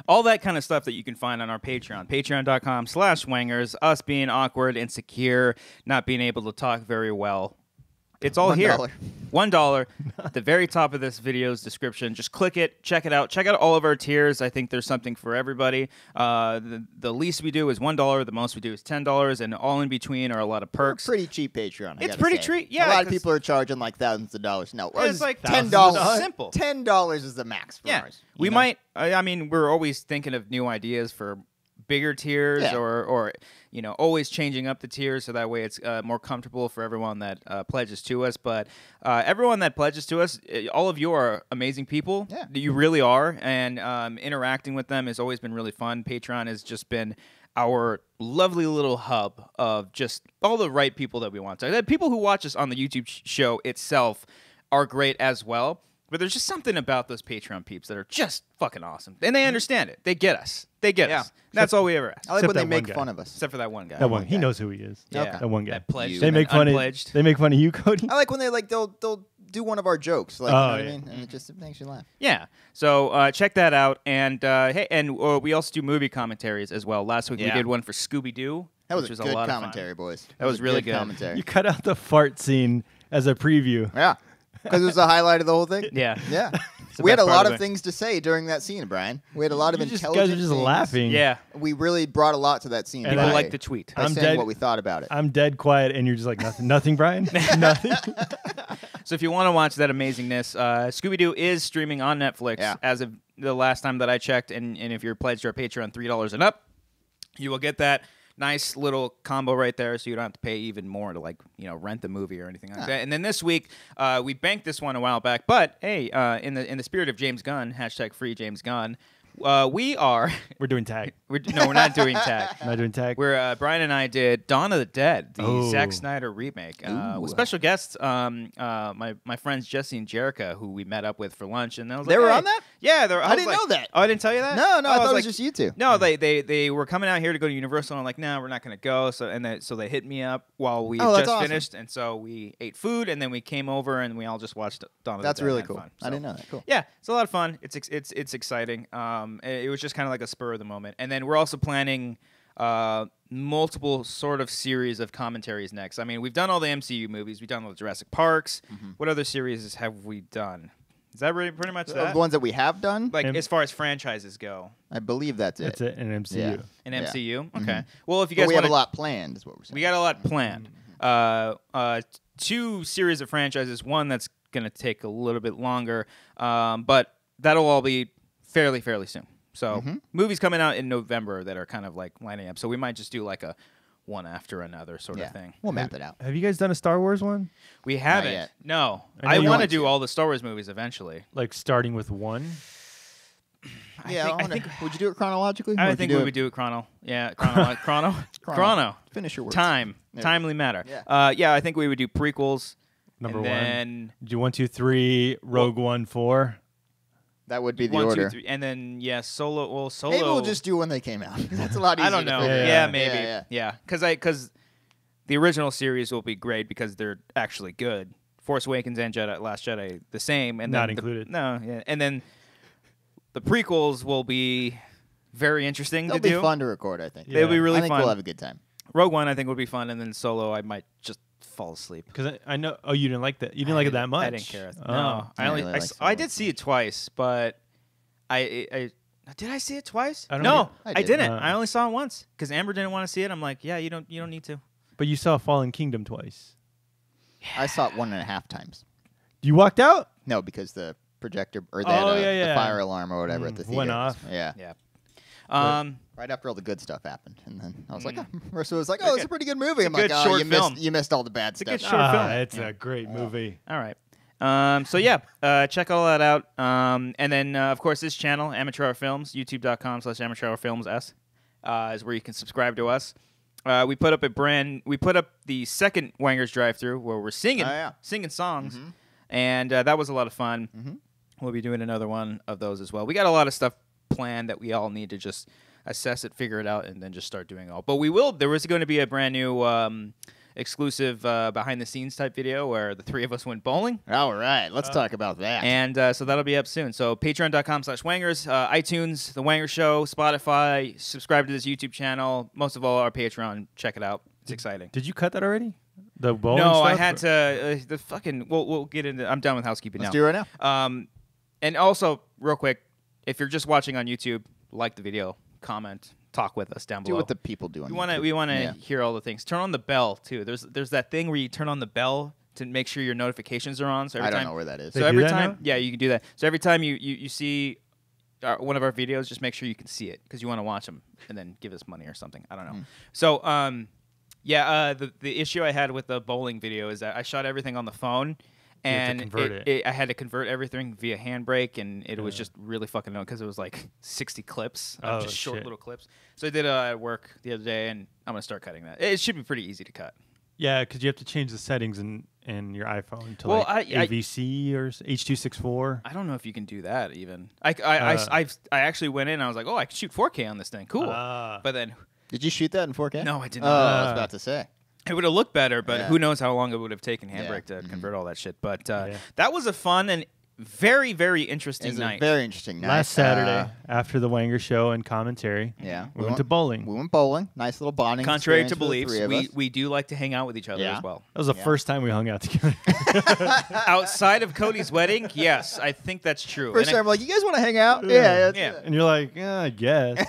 All that kind of stuff that you can find on our Patreon. Patreon.com/Wangers. Us being awkward, insecure, not being able to talk very well. It's all here. $1 at the very top of this video's description. Just click it. Check it out. Check out all of our tiers. I think there's something for everybody. The least we do is $1. The most we do is $10. And all in between are a lot of perks. Pretty cheap Patreon. It's pretty cheap. Yeah. A lot of people are charging like thousands of dollars. No, it's like $10. Simple. $10 is the max for ours. We might. I mean, we're always thinking of new ideas for bigger tiers or always changing up the tiers so that way it's more comfortable for everyone that pledges to us. But everyone that pledges to us, all of you are amazing people. Yeah. You really are. And interacting with them has always been really fun. Patreon has just been our lovely little hub of just all the right people that we want. So the people who watch us on the YouTube show itself are great as well. But there's just something about those Patreon peeps that are just fucking awesome. And they understand it. They get us. They get us. That's all we ever ask. I like when they make fun of us. Except for that one guy. That one. He knows who he is. Yeah. That one guy. That pledged. They make fun of. They make fun of you, Cody. I like when they they'll do one of our jokes. Like, you know what I mean? And it makes you laugh. Yeah. So check that out. And we also do movie commentaries as well. Last week we did one for Scooby-Doo. That was a good lot commentary, boys. That was really good. Commentary. You cut out the fart scene as a preview. Yeah. Because it was the highlight of the whole thing? Yeah. Yeah. We had a lot of things to say during that scene, Brian. We had a lot of intelligent guys are just things. laughing. Yeah. We really brought a lot to that scene. People like to tweet. By saying what we thought about it. I'm dead quiet, and you're just like, nothing, Brian? Nothing? So if you want to watch that amazingness, Scooby-Doo is streaming on Netflix as of the last time that I checked. And if you're pledged to our Patreon $3 and up, you will get that nice little combo right there, so you don't have to pay even more to rent the movie or anything like that. And then this week, we banked this one a while back, but hey, in the spirit of James Gunn, #free James Gunn, we're doing tag. We're not doing tag. Not doing tag. Where Brian and I did Dawn of the Dead, the Zack Snyder remake, with special guests, my friends Jesse and Jerica, who we met up with for lunch, and I was they were on that. Yeah, I didn't know that. Oh, I didn't tell you that. No, I thought it was just you two. No, they were coming out here to go to Universal, and I'm like, no, we're not going to go. So they hit me up while we just finished, and so we ate food, and then we came over, and we all just watched Dawn of the Dead. That's really cool. Fun. I didn't know that. Cool. Yeah, it's a lot of fun. It's exciting. It was just kind of like a spur of the moment, and then we're also planning multiple sort of series of commentaries next. I mean, we've done all the MCU movies. We've done all the Jurassic Parks. What other series have we done? Is that really pretty much that? The ones that we have done? Like, as far as franchises go. I believe that's it. That's it, an MCU. Yeah. An MCU? Okay. Well, if you guys we have a lot planned, is what we're saying. We got a lot planned. 2 series of franchises. One that's going to take a little bit longer, but that'll all be fairly soon. So movies coming out in November that are kind of like lining up. So we might just do like a one after another sort of thing. We'll map it out. Have you guys done a Star Wars one? We haven't. yet. No. I want to do all the Star Wars movies eventually. Like starting with 1? I think would you do it chronologically? I think we would do it chrono. Yeah, chrono. Finish your words. Timely matter. Yeah. I think we would do prequels. Number 1. Then do 1, 2, 3, Rogue One, 4. That would be the 1, order. 2, 3, and then Solo. Well, Solo. Maybe we'll just do when they came out. That's a lot easier. I don't know. To figure Yeah, out. maybe. Yeah, because the original series will be great because they're actually good. Force Awakens and Last Jedi the same, and not then included. And then the prequels will be very interesting They'll to do. be fun to record. I think They'll be really I think fun. We'll have a good time. Rogue One I think would be fun, and then Solo I might just fall asleep. Because I know. Oh, you didn't like that. You didn't like it that much. I didn't care. Oh. No, I did like see it twice, but I did I see it twice? I don't No, know. I didn't. I only saw it once because Amber didn't want to see it. I'm like, yeah, you don't need to. But you saw Fallen Kingdom twice. I saw it 1.5 times. You walked out? No, because the projector or the fire alarm or whatever at the theater went off. Yeah. Right after all the good stuff happened, and then I was like, Marissa was like, "Oh, it's a pretty good movie." I'm like, short film. You missed all the bad stuff." It's a good short film. It's a great movie. All right. Check all that out. And then, of course, this channel, Amateur Hour Films, youtube.com/Amateur Hour Films S, is where you can subscribe to us. We put up the second Wanger's drive-thru where we're singing songs, and that was a lot of fun. We'll be doing another one of those as well. We got a lot of stuff plan that we all need to just assess it, figure it out, and then just start doing it all. But we will. There was going to be a brand new exclusive behind-the-scenes type video where the three of us went bowling. All right, let's talk about that. And so that'll be up soon. So patreon.com/Wangers, iTunes, The Wanger Show, Spotify, subscribe to this YouTube channel. Most of all, our Patreon. Check it out. It's exciting. Did you cut that already? The bowling No, stuff, I had to. The fucking. We'll get into. I'm done with housekeeping Let's now. do it right now. And also, real quick, if you're just watching on YouTube, like the video, comment, talk with us down below. Do what the people do on YouTube. We want to hear all the things. Turn on the bell too. There's that thing where you turn on the bell to make sure your notifications are on. So every I don't time, know where that is. So They every do that time, now? yeah, you can do that. So every time you see one of our videos, just make sure you can see it because you want to watch them and then give us money or something. I don't know. So the issue I had with the bowling video is that I shot everything on the phone. And I had to convert everything via handbrake, and it was just really fucking annoying because it was like 60 clips, just short little clips. So I did at work the other day, and I'm gonna start cutting that. It should be pretty easy to cut. Yeah, because you have to change the settings in your iPhone to AVC or H.264. I don't know if you can do that even. I actually went in and I was like, oh, I can shoot 4K on this thing. Cool. But then. Did you shoot that in 4K? No, I did Oh, not. I was about to say. It would have looked better, but who knows how long it would have taken handbrake to convert all that shit. But that was a fun and very, very interesting night. Very interesting night. Last Saturday, after the Wanger Show and commentary, we went to bowling. We went bowling. Nice little bonding Contrary experience to beliefs, for the three of us. we do like to hang out with each other as well. That was the first time we hung out together. Outside of Cody's wedding, yes, I think that's true. First time, I'm like, you guys want to hang out? Yeah. And you're like, yeah, I guess.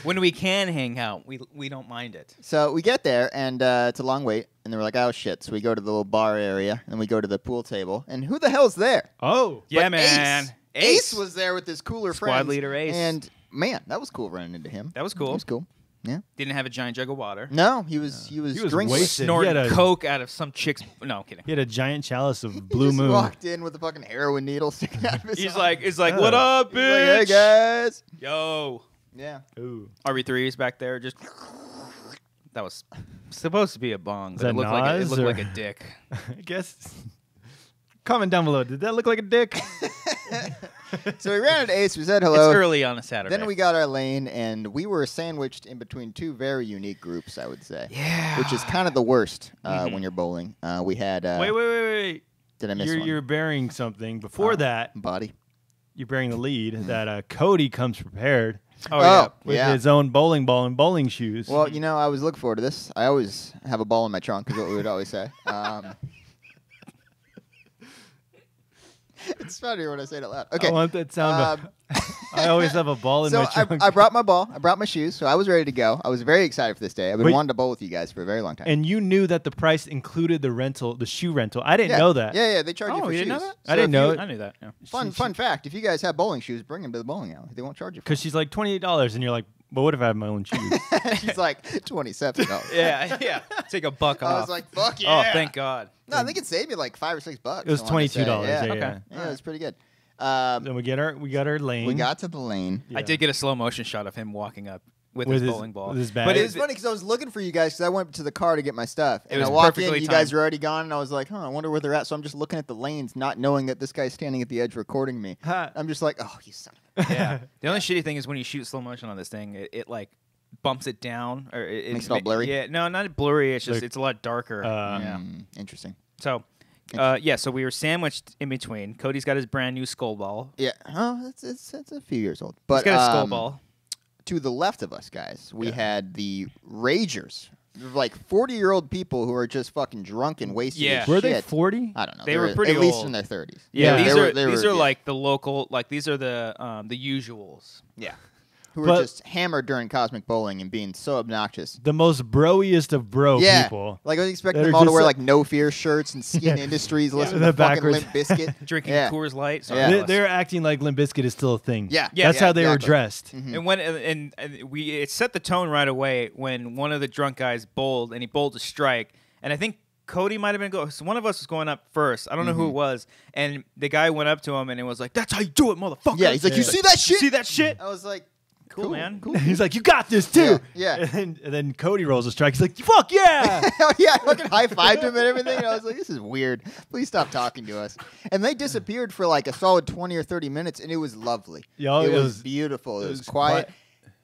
When we can hang out, we don't mind it. So we get there, and it's a long wait, and then we're like, oh, shit. So we go to the little bar area, and we go to the pool table, and who the hell's there? Oh. Yeah, but man. Ace was there with his cooler Squad friends. leader Ace. And, man, that was cool running into him. That was cool. It was cool. Yeah. Didn't have a giant jug of water. No, he was drinking. wasted. Snorting coke out of some chick's. No, I'm kidding. He had a giant chalice of He Blue just Moon. walked in with a fucking heroin needle sticking out of his He's arm. like, what up, He's bitch? like, hey, guys. Yo. Yeah. Ooh. RB3 is back there. Just that was supposed to be a bong, but that it looked Nas, like a dick. I guess. Comment down below. Did that look like a dick? So we ran into Ace. We said hello. It's early on a Saturday. Then we got our lane, and we were sandwiched in between two very unique groups, I would say. Yeah. Which is kind of the worst when you're bowling. We had... Wait. Did I miss one? You're bearing something. Before that, Body. you're bearing the lead that Cody comes prepared with his own bowling ball and bowling shoes. Well, you know, I was looking forward to this. I always have a ball in my trunk, is what we would always say. It's funnier when I say it out loud. Okay. I want that sound. I always have a ball in my trunk. I brought my ball. I brought my shoes, so I was ready to go. I was very excited for this day. I've been wanting to bowl with you guys for a very long time. And you knew that the price included the shoe rental. I didn't know that. Yeah, they charge you for you shoes. didn't know that? I didn't know it. I knew that. Yeah. Fun fact, if you guys have bowling shoes, bring them to the bowling alley. They won't charge you for Because she's like $28, and you're like, but what if I have my own shoes? them. She's like, $27. Yeah. Take a buck off. I was like, fuck yeah. Oh, thank God. No, I think it saved me like $5 or $6. It was $22. Yeah, Yeah. it was pretty good. Then we got our lane. We got to the lane. I did get a slow motion shot of him walking up with his bowling ball. with his bag. But It was funny because I was looking for you guys because I went to the car to get my stuff. And was I walked in, perfectly you guys timed. were already gone, and I was like, I wonder where they're at. So I'm just looking at the lanes, not knowing that this guy's standing at the edge recording me. I'm just like, oh, you son of a... Yeah. The only shitty thing is when you shoot slow motion on this thing, it like bumps it down or it Makes it all blurry? Yeah, no, not blurry. It's just it's a lot darker. Interesting. So, so we were sandwiched in between. Cody's got his brand new skull ball. Yeah. Oh, it's a few years old. But He's got a skull ball. To the left of us, guys, we had the Ragers. Like 40-year-old people who are just fucking drunk and wasted as Were shit. they 40? I don't know. They were pretty at least old. in their 30s. Yeah, Yeah. these are like the local, like these are the usuals. Yeah. Who were just hammered during Cosmic Bowling and being so obnoxious. The most broiest of bro people. Like I was expecting That them are all to just wear like- like No Fear shirts and Skin Industries, listening The to fucking backwards. Limp Bizkit. Drinking Yeah. Coors Light. Sorry, Yeah. Alice. They're acting like Limp Bizkit is still a thing. Yeah. That's how they were exactly. dressed. And when and it set the tone right away when one of the drunk guys bowled and he bowled a strike, and I think Cody might have been going. So one of us was going up first. I don't know who it was, and the guy went up to him and it was like, "That's how you do it, motherfucker." Yeah, he's like, "You see that shit? See that shit?" I was like, cool, man. Cool. He's like, you got this too. Yeah. And then Cody rolls a strike. He's like, fuck yeah. Yeah, I fucking high-fived him and everything. And I was like, this is weird. Please stop talking to us. And they disappeared for like a solid 20 or 30 minutes, and it was lovely. Yo, it was beautiful. It was quiet.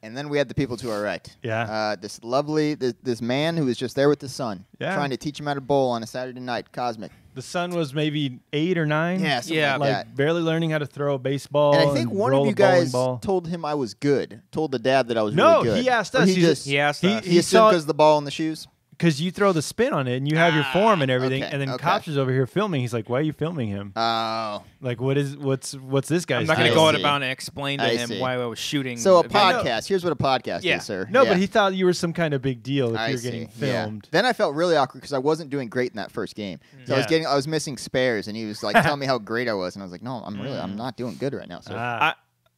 And then we had the people to our right. Yeah. This lovely, this man who was just there with the son, Yeah. trying to teach him how to bowl on a Saturday night, cosmic. The son was maybe 8 or 9. Yeah, something Yeah. like Like that. barely learning how to throw a baseball. And I think one roll of you a bowling guys ball. told him I was good. Told the dad that I was No, really good. he asked Or us. He, He just He asked us. he assumed saw because the ball in the shoes. because you throw the spin on it and you have your form and everything, okay, and then okay. Cobbster's over here filming. He's like, "Why are you filming him? Oh. Like, what's this guy's?" I'm not going I to go out see. about and explain to I him see. why I was shooting. So a video. podcast. Here's what a podcast Yeah. is, sir. No, Yeah. but he thought you were some kind of big deal if I you're see. getting Yeah. filmed. Then I felt really awkward because I wasn't doing great in that first game. So Yeah. I was missing spares, and he was like telling me how great I was, and I was like, no, I'm not doing good right now. So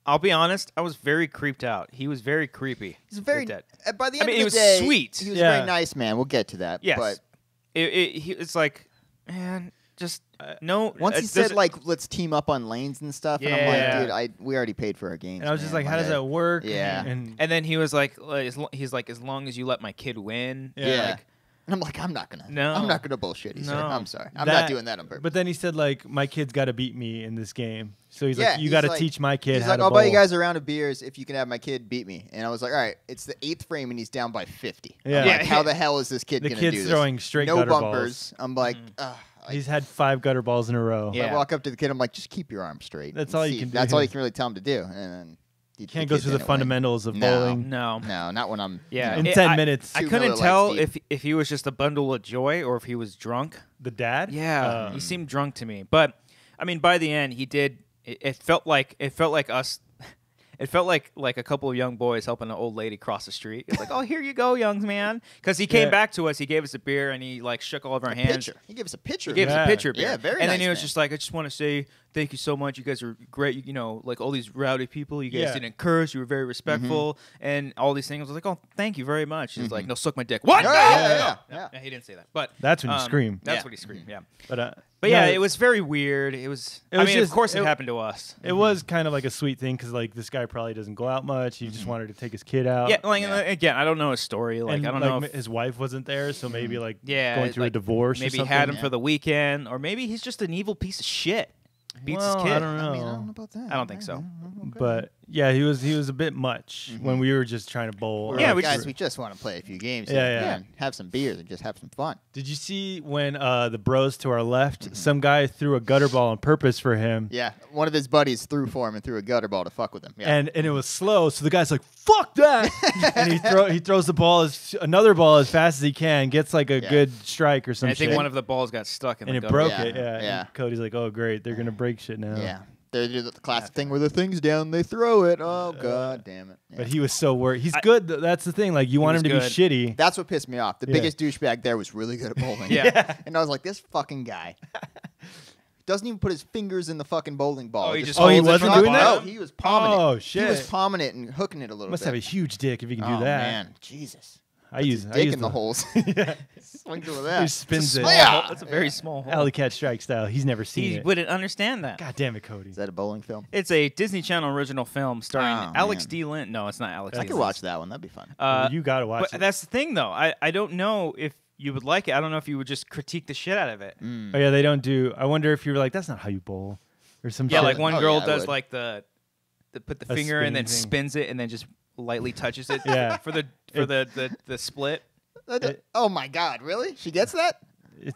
I'll be honest. I was very creeped out. He was very creepy. he's very. with By the I end mean, of he the was day, sweet. He was Yeah. a very nice man. We'll get to that. Yes. But It's like, man, just no. once he said like, let's team up on lanes and stuff, and I'm Yeah. like, dude, we already paid for our games. and I was just man. like, "How does that work?" Yeah. And And then he was like, he's like, as long as you let my kid win. Yeah. Like, And I'm like, I'm not gonna. No. I'm not gonna bullshit. He said, No. I'm sorry. I'm That- not doing that on purpose. but then he said like, "My kid's got to beat me in this game." So he's Yeah, like, "You he's got to like- teach my kid He's how like, to I'll bowl." buy you guys a round of beers if you can have my kid beat me. And I was like, all right, it's the 8th frame and he's down by 50. Yeah. I'm like, Yeah. how the hell is this kid The going to kid's do this? throwing straight no gutter bumpers. I'm like, He's had 5 gutter balls in a row. Yeah. I walk up to the kid. I'm like, just keep your arm straight. That's and all you see. can do That's all here. you can really tell him to do. And then Can't go through the fundamentals of bowling. no. No, not when I'm. Yeah. In It- 10 I- minutes. I 2 couldn't millilitres tell deep. if he was just a bundle of joy or if he was drunk. The dad? Yeah, he seemed drunk to me. But I mean, by the end, he did. It felt like us. It felt like a couple of young boys helping an old lady cross the street. It's like, oh, here you go, young man. Because he came Yeah. back to us, he gave us a beer, and he like shook all of our hands. Pitcher. He gave us a pitcher. He gave us Yeah. a pitcher of beer. Yeah, very And then nice he was man. just like, I just want to say thank you so much. You guys are great. You know, like all these rowdy people. You guys Yeah. didn't curse. You were very respectful, Mm-hmm. and all these things. I was like, oh, thank you very much. He's like, no, suck my dick. What? Yeah, No! yeah, No. yeah. Yeah, he didn't say that. But That's when you scream. That's Yeah. what he screamed. Yeah. But Yeah, no, it was very weird. It was. It I was mean, just- of course, it it- happened to us. It was kind of like a sweet thing because like this guy probably doesn't go out much. He just wanted to take his kid out. Yeah, like Yeah. again, I don't know his story. Like and I don't like, know if his wife wasn't there, so maybe like yeah, going through a like, divorce. maybe or he had him Yeah. for the weekend, or maybe he's just an evil piece of shit. Beats Well, his kid. I don't know. I mean, I don't know about that. I don't think so. Okay. But yeah, he was a bit much when we were just trying to bowl. We're Yeah, like, we guys, just- we just want to play a few games. Yeah, here. yeah. And have some beers and just have some fun. Did you see when the bros to our left, some guy threw a gutter ball on purpose for him? Yeah, one of his buddies threw for him and threw a gutter ball to fuck with him. Yeah. And it was slow, so the guy's like, "Fuck that!" and he throws the ball another ball as fast as he can, gets like a Yeah. good strike or some And I think shit, one of the balls got stuck in and the it gutter. broke Yeah, it. Yeah. yeah. And Cody's like, "Oh great, they're gonna break shit now." yeah. They do the classic thing where the thing's down, they throw it. Oh, god damn it. Yeah. But he was so worried. He's good. That's the thing. Like you want him was to good. be shitty. That's what pissed me off. The Yeah. biggest douchebag there was really good at bowling. Yeah. And I was like, this fucking guy doesn't even put his fingers in the fucking bowling ball. Oh, he Just just Oh, he holds it wasn't from the doing that? No, bottom? he was palming it. Oh, He shit. was palming it and hooking it a little Must bit. have a huge dick if he can oh, do that. man. Jesus. I use Dick in the holes. yeah. Swings it with He that. spins it. Small Yeah. hole. That's a very small hole. Alley cat strike style. He's never seen He it. wouldn't understand that. God damn it, Cody. Is that a bowling film? It's a Disney Channel original film starring Oh, Alex man. D. Lynn. No, it's not Alex I D. could Lynn. watch that one. That'd be fun. You gotta watch But it. that's the thing, though. I don't know if you would like it. I don't know if you would just critique the shit out of it. Oh yeah, they don't do. I wonder if you're like, that's not how you bowl, or some Yeah, shit. like one Oh, girl yeah, I does would. like the put the A finger and then spinning thing. spins it and then just lightly touches it. Yeah. for the split. Oh my god, really? She gets that?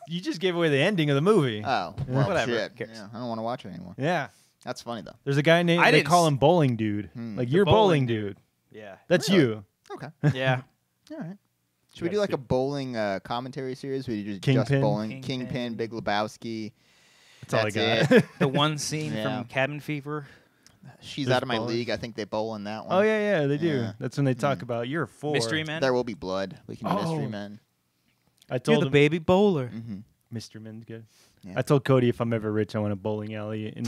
You just gave away the ending of the movie. Oh, well, Whatever, shit. who cares? Yeah, I don't want to watch it anymore. Yeah, That's funny though. there's a guy named. I They didn't call s- him Bowling Dude. Like you're bowling bowling dude. Yeah. That's Really? you. Okay. Yeah. All right. Should we do like a bowling commentary series where you just Kingpin? bowling? Kingpin. Kingpin, Big Lebowski. That's all I That's got. The one scene Yeah. from Cabin Fever. She's There's out of my bowling. league. I think they bowl in that one. Oh yeah, they do. Yeah. That's when they talk about you're a 4. Mystery Man. There will be blood. We can do Mystery Oh. Men. I You're told the him, baby bowler. Mm-hmm. Mr. Min's good. Yeah. I told Cody if I'm ever rich, I want a bowling alley in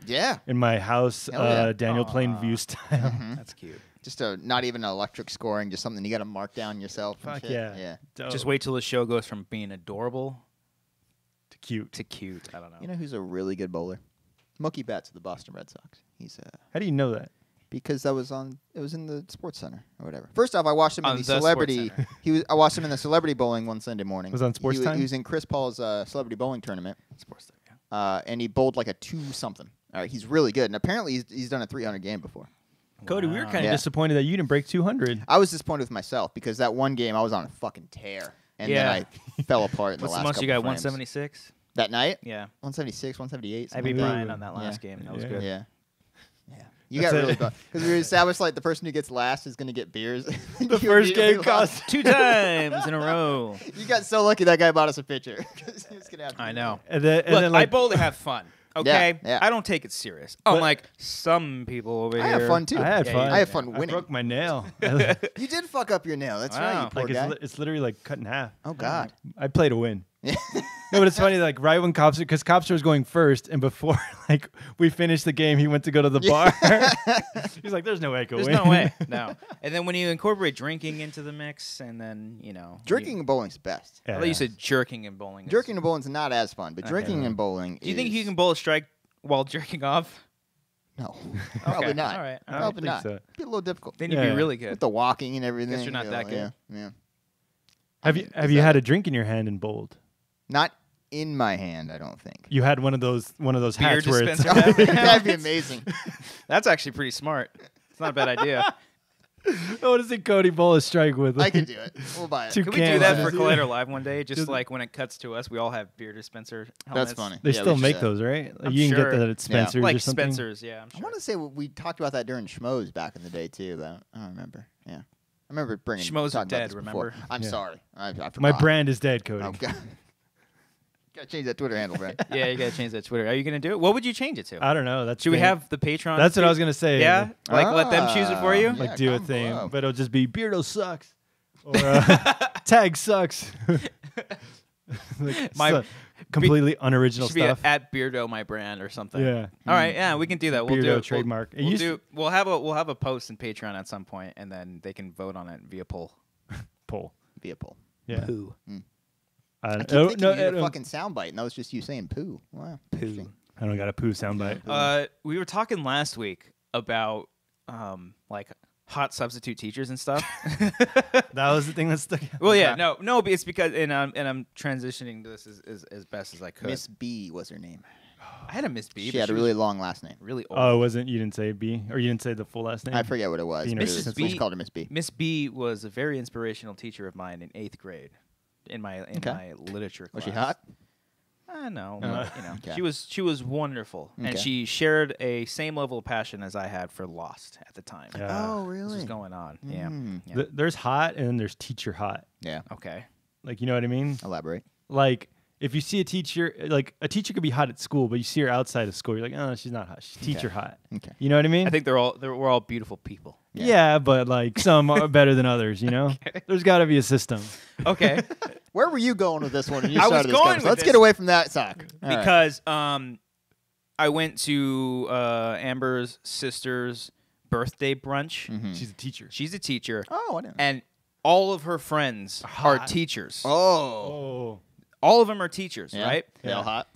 Yeah. my house, Hell yeah. Daniel Plainview style. That's cute. Just not even electric scoring, just something you got to mark down yourself. and Fuck shit. yeah. Yeah. Dope. Just wait till the show goes from being adorable Cute. to cute. I don't know. You know who's a really good bowler? Mookie Betts of the Boston Red Sox. He's How do you know that? Because it was in the Sports Center or whatever. First off, I watched him in the celebrity. I watched him in the celebrity bowling one Sunday morning. Was it on Sports Time? He was in Chris Paul's celebrity bowling tournament. Sports Time, yeah. And he bowled like a 2-something. All right, he's really good, and apparently he's done a 300 game before. Cody, we were kind of disappointed that you didn't break 200. I was disappointed with myself because that one game I was on a fucking tear, and then I fell apart in the last couple What's the most you got? frames. 176 that night? Yeah, 176, 178. I beat Brian on that last game. That was good. Yeah. You got really bad because we established like the person who gets last is going to get beers. The first game cost 2 times in a row. You got so lucky that guy bought us a pitcher. I know. And then, I bowl to have fun. Okay, Yeah. I don't take it serious. Unlike some people over here. I have fun too. I had fun. I have fun I winning. broke my nail. You did fuck up your nail. That's right, you poor guy. It's literally like cut in half. Oh God. I played to win. No, but it's funny, like right when because Cobbster was going first, and before like we finished the game, he went to go to the bar. He's like, "There's no way I could win." There's no way, no. And then when you incorporate drinking into the mix, and then drinking and bowling's best. I thought you said jerking and bowling. Jerking and bowling's not as fun, but drinking and bowling. Do you think you can bowl a strike while jerking off? No, probably not. All right, probably not. So. It'd be a little difficult. Then you'd be really good with the walking and everything. Guess you're not that good. Yeah. Have you had a drink in your hand and bowled? Not in my hand, I don't think. You had one of those beer hats where it's dispenser. That'd be amazing. That's actually pretty smart. It's not a bad idea. What does it Cody bowl a strike with? I could do it. We'll buy it. Two Can we do that for cans. Collider Live one day? Just like when it cuts to us, we all have beer dispenser helmets. That's funny. They Yeah, still we make should. those, right? Like I'm you can sure. get that at Spencer's Like or something. Spencer's, yeah. I'm I sure. want to say we talked about that during Schmoes back in the day too, but I don't remember. Yeah, I remember bringing Schmoes are talking about dead, this before. remember? I'm Yeah. sorry. I forgot. My brand is dead, Cody. Oh God. Gotta change that Twitter handle, Brad. Yeah, you gotta change that Twitter. Are you gonna do it? What would you change it to? I don't know. Should we have the Patreon? That's what I was gonna say. Yeah, like let them choose it for you. Yeah, Like do a comment thing, below. but it'll just be Beardo sucks or tag sucks. Like, My- completely unoriginal Should be stuff. at Beardo my brand or something. Yeah. All right. Yeah, we can do that. We'll do Beardo it. trademark. It We'll, used do. We'll have a post in Patreon at some point, and then they can vote on it via poll. Poll. Via poll. Yeah. Poo. I keep don't- thinking no, you need no, a fucking soundbite, and that was just you saying poo. Wow. Poo. I don't got a poo soundbite. We were talking last week about like hot substitute teachers and stuff. That was the thing that stuck. Well, yeah, no, but it's because and I'm transitioning to this as best as I could. Miss B was her name. I had a Miss B. She but had a was really long last name. really old. Oh, it wasn't. You didn't say B, or you didn't say the full last name. I forget what it was. Being But a it was- Mrs. we just B. called her Miss B. Miss B was a very inspirational teacher of mine in 8th grade, in my literature class. Was she hot? No, Uh, but, Okay. she was wonderful, and Okay. she shared a same level of passion as I had for Lost at the time. Yeah. Oh, This was really? going on. Yeah. Mm. Yeah. There's hot and then there's teacher hot. Yeah. Okay. Like, you know what I mean? Elaborate. Like, if you see a teacher, like a teacher could be hot at school, but you see her outside of school, you're like, oh, she's not hot. She's teacher hot. Okay. You know what I mean? I think we're all beautiful people. Yeah, but like some are better than others. You know, there's got to be a system. Okay. Where were you going with this one? When you I was started this going conversation? with Let's this get away from that sock. All right. Because I went to Amber's sister's birthday brunch. She's a teacher. She's a teacher, Oh, I didn't. and all of her friends are Hot. teachers. Oh. Oh, All of them are teachers, Yeah. right? They all Yeah. hot.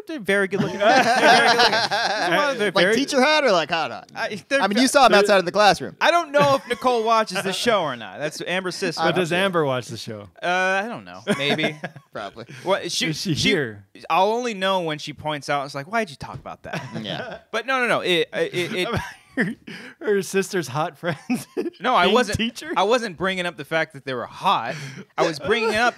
They're very good looking. They're very good looking. They're Like very- teacher hot or like hot? they're I mean, you saw him they're- outside of the classroom. I don't know if Nicole watches the show or not. That's Amber's sister. but does Amber watch the show? I don't know. Maybe. Probably. Well, Is she here? I'll only know when she points out. It's like, why'd you talk about that? Yeah. But no. It Her sister's hot friends. no, I being wasn't. teachers? I wasn't bringing up the fact that they were hot. I was bringing up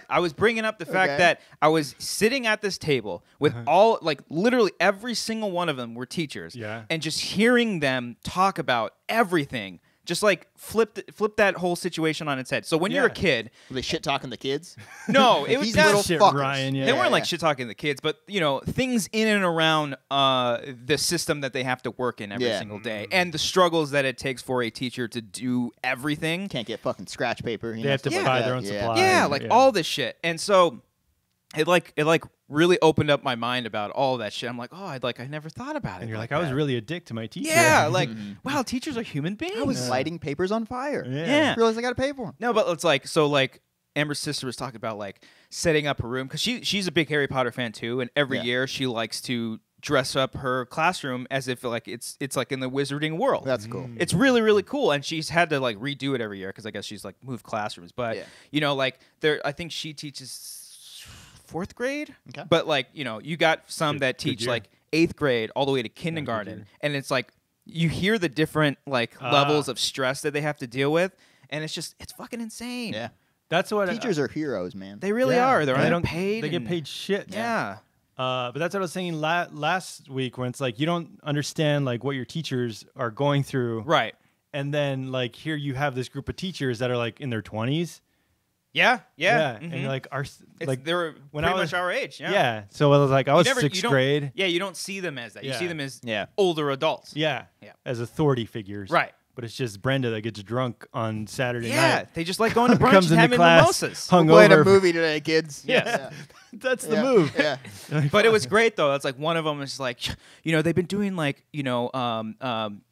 the fact Okay. that I was sitting at this table with all, like, literally every single one of them were teachers. Yeah. And just hearing them talk about everything. Just like flip that whole situation on its head. So when you're a Yeah. kid, Were they shit talking the kids? no, it was These not little Shit, fuckers. Ryan. Yeah. They weren't like yeah. shit talking the kids, but things in and around the system that they have to work in every Yeah. single day, and the struggles that it takes for a teacher to do everything. Can't get fucking scratch paper. They have to Yeah. buy their own Yeah. supplies. Yeah, like all this shit, and so it really opened up my mind about all that shit. I'm like, oh, I never thought about it. And you're like, I was that. really a dick to my teacher. yeah, like wow, teachers are human beings. I was lighting papers on fire. Yeah. Realized I got to pay for them. No, but it's like Amber's sister was talking about like setting up her room because she's a big Harry Potter fan too, and every Yeah. year she likes to dress up her classroom as if like it's like in the wizarding world. That's cool. It's really, really cool, and she's had to like redo it every year because I guess she's like moved classrooms. But you know, like I think she teaches 4th grade. Okay. But like you got some that teach like 8th grade all the way to kindergarten, and it's like you hear the different like levels of stress that they have to deal with, and it's fucking insane. Yeah. That's what teachers are heroes, man. They really are. They're underpaid. They get paid shit. Yeah. But that's what I was saying last week, when it's like you don't understand like what your teachers are going through, right? And then like here you have this group of teachers that are like in their 20s. Yeah. And you're like, they're pretty much our age. Yeah. So I was like, I was 6th grade. Yeah, you don't see them as that. You see them as Yeah. older adults. Yeah. As authority figures. Right. But it's just Brenda that gets drunk on Saturday night. Yeah, they just like going to brunch Comes and into having class, mimosas. We're playing a movie today, kids. Yes. That's the move. Yeah. But it was great though. It's like one of them is like, they've been doing like,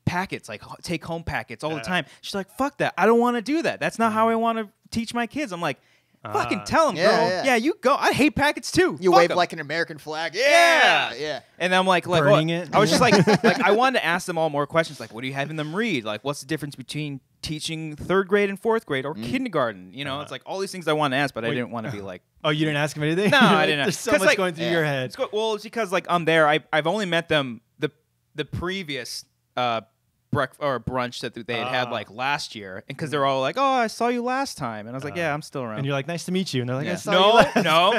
packets, like take home packets all the time. She's like, fuck that. I don't want to do that. That's not how I want to teach my kids. I'm like, fucking tell them, girl. Yeah, you go. I hate packets too. You Fuck wave 'em. like an American flag. Yeah. And I'm like burning it. I was just like I wanted to ask them all more questions. Like, what are you having them read? Like, what's the difference between teaching 3rd grade and 4th grade or kindergarten? It's like all these things I wanted to ask, but I didn't want to be like. Oh, you didn't ask him anything? No, I didn't. There's so much going through your head. It's because like I'm there. I've only met them the previous brunch that they had like last year, and because they're all like, "Oh, I saw you last time," and I was like, "Yeah, I'm still around." And you're like, "Nice to meet you," and they're like, "I saw you last No,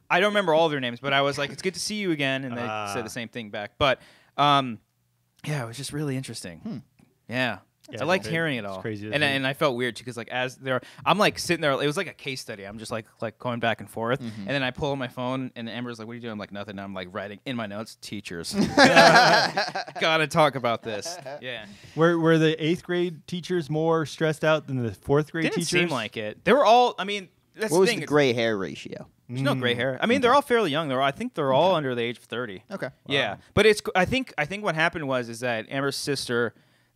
I don't remember all their names, but I was like, "It's good to see you again," and they said the same thing back. But yeah, it was just really interesting. Yeah. I liked hearing it all. It's crazy, and I felt weird too because like I'm like sitting there. It was like a case study. I'm just like going back and forth, and then I pull out my phone, and Amber's like, "What are you doing?" I'm like, "Nothing." And I'm like writing in my notes, "Teachers, gotta talk about this." Yeah. Were the 8th grade teachers more stressed out than the 4th grade teachers? Didn't seem like it. They were all. I mean, that's What the was thing. the gray hair ratio? There's no gray hair. I mean, they're all fairly young. I think they're all under the age of 30. Okay. Yeah, but I think what happened is that Amber's sister,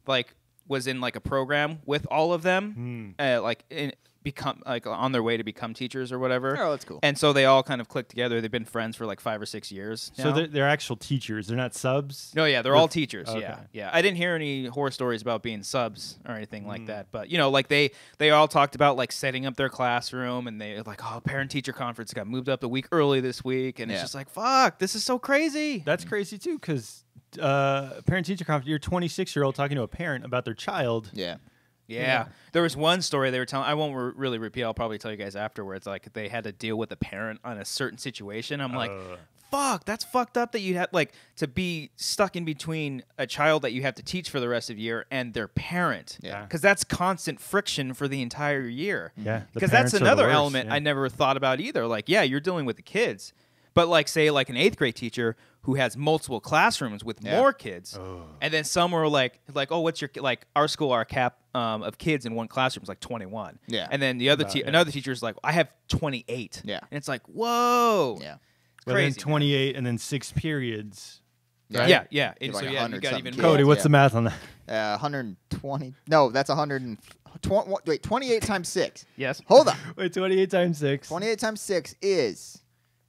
like, was in like a program with all of them, become like on their way to become teachers or whatever. Oh, that's cool. And so they all kind of clicked together. They've been friends for like 5 or 6 years. So now. they're actual teachers. They're not subs. No, yeah, they're all teachers. Okay. Yeah. I didn't hear any horror stories about being subs or anything like that. But like they all talked about like setting up their classroom, and they like, oh, parent teacher conference got moved up a week early this week, and it's just like, fuck, this is so crazy. That's crazy too, because parent teacher conference. You're a 26-year-old talking to a parent about their child. Yeah. There was one story they were telling. I won't really repeat. I'll probably tell you guys afterwards. Like they had to deal with a parent on a certain situation. I'm like, fuck, that's fucked up that you have like to be stuck in between a child that you have to teach for the rest of the year and their parent. Yeah. Because that's constant friction for the entire year. Yeah. Because that's another element I never thought about either. Like, yeah, you're dealing with the kids. But like, say, like an 8th grade teacher who has multiple classrooms with more kids, and then some were like, oh, what's your like? Our school, our cap of kids in one classroom is like 21. Yeah. And then the other another teacher is like, I have 28. Yeah. And it's like, whoa. Yeah. But Crazy. then 28 and then 6 periods. Right? Right? Yeah. And Like so you 100 got something even kids. more. Cody, what's the math on that? 120. No, that's 120. Wait, 28 times 6. Yes. Hold on. Wait, 28 times 6. 28 times 6 is.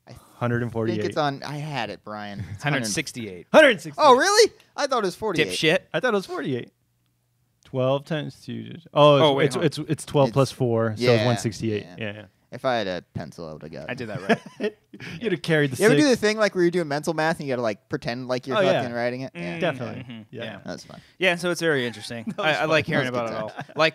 I 148. think it's on. I had it, Brian. It's 168. 160. Oh, really? I thought it was 48. Dipshit. I thought it was 48. 12 times 2. Oh, wait, it's 12 plus 4, so it's 168. yeah. Yeah. If I had a pencil, I would have got it. I did that right. You'd have carried the You ever 6. do the thing like where you're doing mental math and you got to like pretend like you're fucking writing it? Yeah. Definitely. Yeah. That's fun. Yeah, so it's very interesting. I like hearing about it all. Like,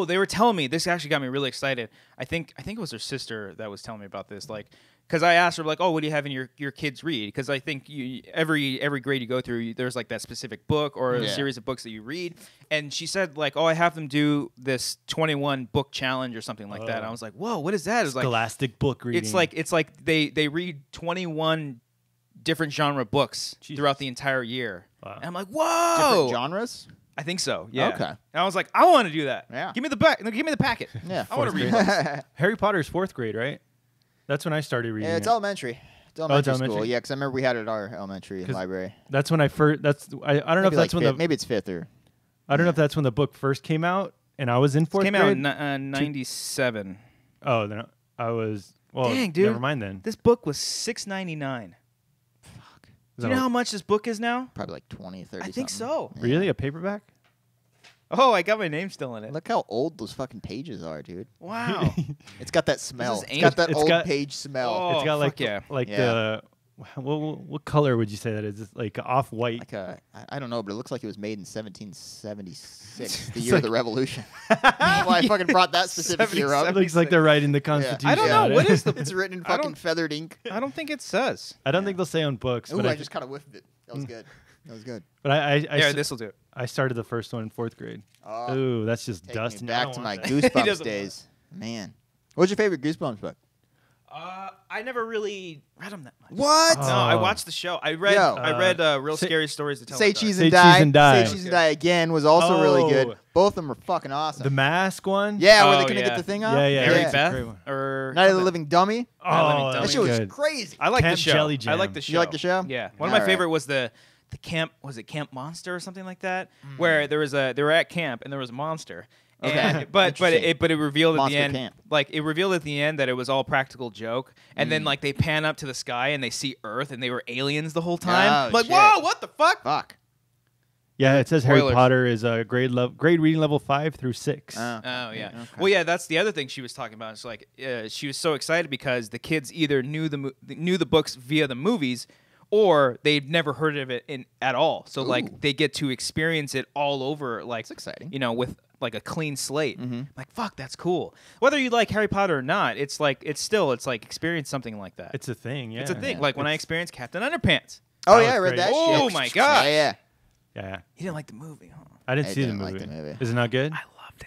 they were telling me, this actually got me really excited. I think it was her sister that was telling me about this. Like, because I asked her, like, oh, what do you have in your kids read? Because I think every grade you go through, there's like that specific book or a series of books that you read. And she said, like, oh, I have them do this 21 book challenge or something like that. And I was like, whoa, what is that? It's like Scholastic book reading. It's like they read 21 different genre books throughout the entire year. Wow. And I'm like, whoa. Different genres? I think so. Yeah. Okay. And I was like, I want to do that. Yeah. Give me the packet. Yeah. I want to read books. Harry Potter's 4th grade, right? That's when I started reading. Yeah, it's it. elementary. It's elementary school. elementary? Yeah, because I remember we had it at our elementary library. That's when I first. I don't know if that's when maybe it's 5th or. I don't know if that's when the book first came out, and I was in 4th grade. Came out in 97. Oh, then I was. Well, Dang, dude. Never mind then. This book was $6.99. Fuck. Do you know how much this book is now? Probably like 20, 30 I think something. so. Really? A paperback? Oh, I got my name still in it. Look how old those fucking pages are, dude. Wow. It's got that smell. It's ancient. got that old page smell. Oh, It's got like fuck yeah. the what color would you say that is? It's like off white. Like I don't know, but it looks like it was made in 1776, the It's year of like- the Revolution. That's why I fucking brought that specific year up. It looks like they're writing the Constitution. I don't know. on it. What is the? It's written in I don't- fucking feathered ink. I don't think it says. I don't think they'll say on books. Ooh, But I just kind of whiffed it. That was good. That was good. But I Yeah, this will do it. I started the first one in 4th grade. Oh, Ooh, that's just take dust. me and I back don't to want my that. Goosebumps doesn't days. Man. What's your favorite Goosebumps book? I never really read them that much. What? No, I Oh. watched the show. I read. Yo. I read Real Say- Scary Stories to Tell. Say in the Dark. Cheese Say and Cheese Die. and Die. Say Cheese and Die again was also really Oh. good. Both of them are fucking awesome. The Mask one? yeah, where Oh, they couldn't yeah. get the thing off? Yeah, yeah. Mary yeah. Beth Great one. or Night of the something. Living Dummy. Oh, Dummy. That that's shit was good. crazy. I like the Camp show. Jelly I Jam. like the show. You like the show? Yeah. One of my Alright. favorite was the camp. Was it Camp Monster or something like that? Where they were at camp and there was a monster. Okay. And, but it revealed at Monster the end, camp. like it revealed at the end that it was all practical joke, and then like they pan up to the sky and they see Earth and they were aliens the whole time. Oh, Like, shit. whoa, what the fuck? Fuck. Yeah, it says Harry Spoilers. Potter is a grade reading level 5 through 6. Oh yeah. Okay. Well, yeah, that's the other thing she was talking about. It's like she was so excited because the kids either knew the books via the movies, or they'd never heard of it at all. So Ooh. like they get to experience it all over, like That's exciting. You know, with like a clean slate. Mm-hmm. Like fuck, that's cool. Whether you like Harry Potter or not, it's like experience something like that. It's a thing, yeah. It's a thing. Yeah. Like when I experienced Captain Underpants. Oh, That yeah, I was read great. that Oh, shit. my gosh. Yeah. Yeah. You didn't like the movie, huh? I didn't I see didn't the like movie. the movie. Is it not good? I loved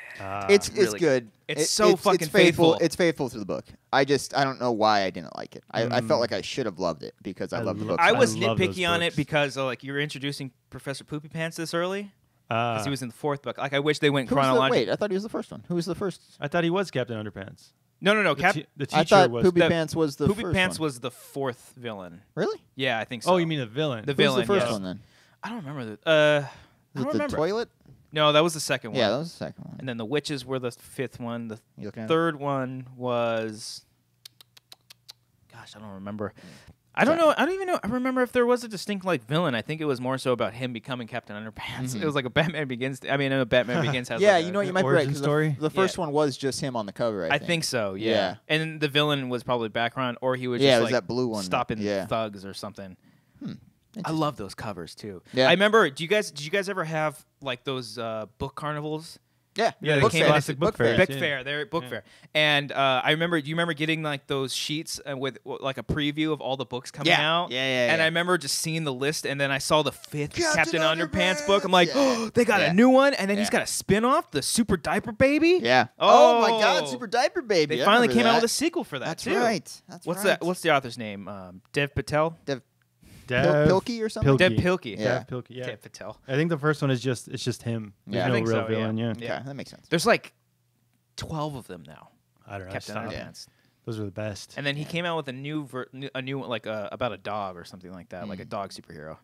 it. It's really good. It's so fucking faithful. It's faithful to the book. I don't know why I didn't like it. I felt like I should have loved it because I love the lo- book. I so was much. love those nitpicky on it books. because like you were introducing Professor Poopy Pants this early because Uh, he was in the 4th book. Like I wish they went Who was the- chronologically. Wait, I thought he was the first one. Who was the first? I thought he was Captain Underpants. No. The I teacher thought was. Poopy the- Pants was the Poopy first Pants one. was the 4th villain. Really? Yeah, I think so. Oh, you mean the villain? The Who's villain? the first yes. one then? I don't remember the. Was I it don't the remember. toilet? No, that was the second one. Yeah, that was the second one. And then the witches were the 5th one. The You looking at it? third one was. Gosh, I don't remember. I don't know. I don't even know. I remember if there was a distinct like villain. I think it was more so about him becoming Captain Underpants. It was like a Batman Begins. I mean, Batman Begins has. Yeah, like you know what, you an might be right. origin 'Cause story? The first one was just him on the cover. I think so. Yeah. Yeah. And the villain was probably background, or he was Yeah, just it was like that blue one. stopping Yeah. thugs or something. I love those covers too. Yeah. I remember. Did you guys ever have like those book carnivals? Yeah, Yeah, they book came fair. in classic book fairs. Book yeah. fair. They're at book fair. And I remember. Do you remember getting like those sheets with like a preview of all the books coming Yeah. out? Yeah. And I remember just seeing the list, and then I saw the 5th Captain Captain Underpants book. I'm like, Underpants! oh, they got Yeah. a new one, and then he's Yeah. got a spin-off, the Super Diaper Baby. Yeah. Oh, my Oh. God, Super Diaper Baby. They I finally remember came out that. with a sequel for that That's too. right. That's What's right. that? What's the author's name? Dev Patel. Dev Pilkey or something? Pilkey. Dev Pilkey. Yeah. Dev Pilkey, yeah. Dev Patel. I think the first one is just him. There's Yeah. I no think real so, yeah. villain, yeah. Okay, that makes sense. There's like 12 of them now. I don't know. I Captain stopped. Underpants. Those are the best. And then he came out with a new like about a dog or something like that, like a dog superhero,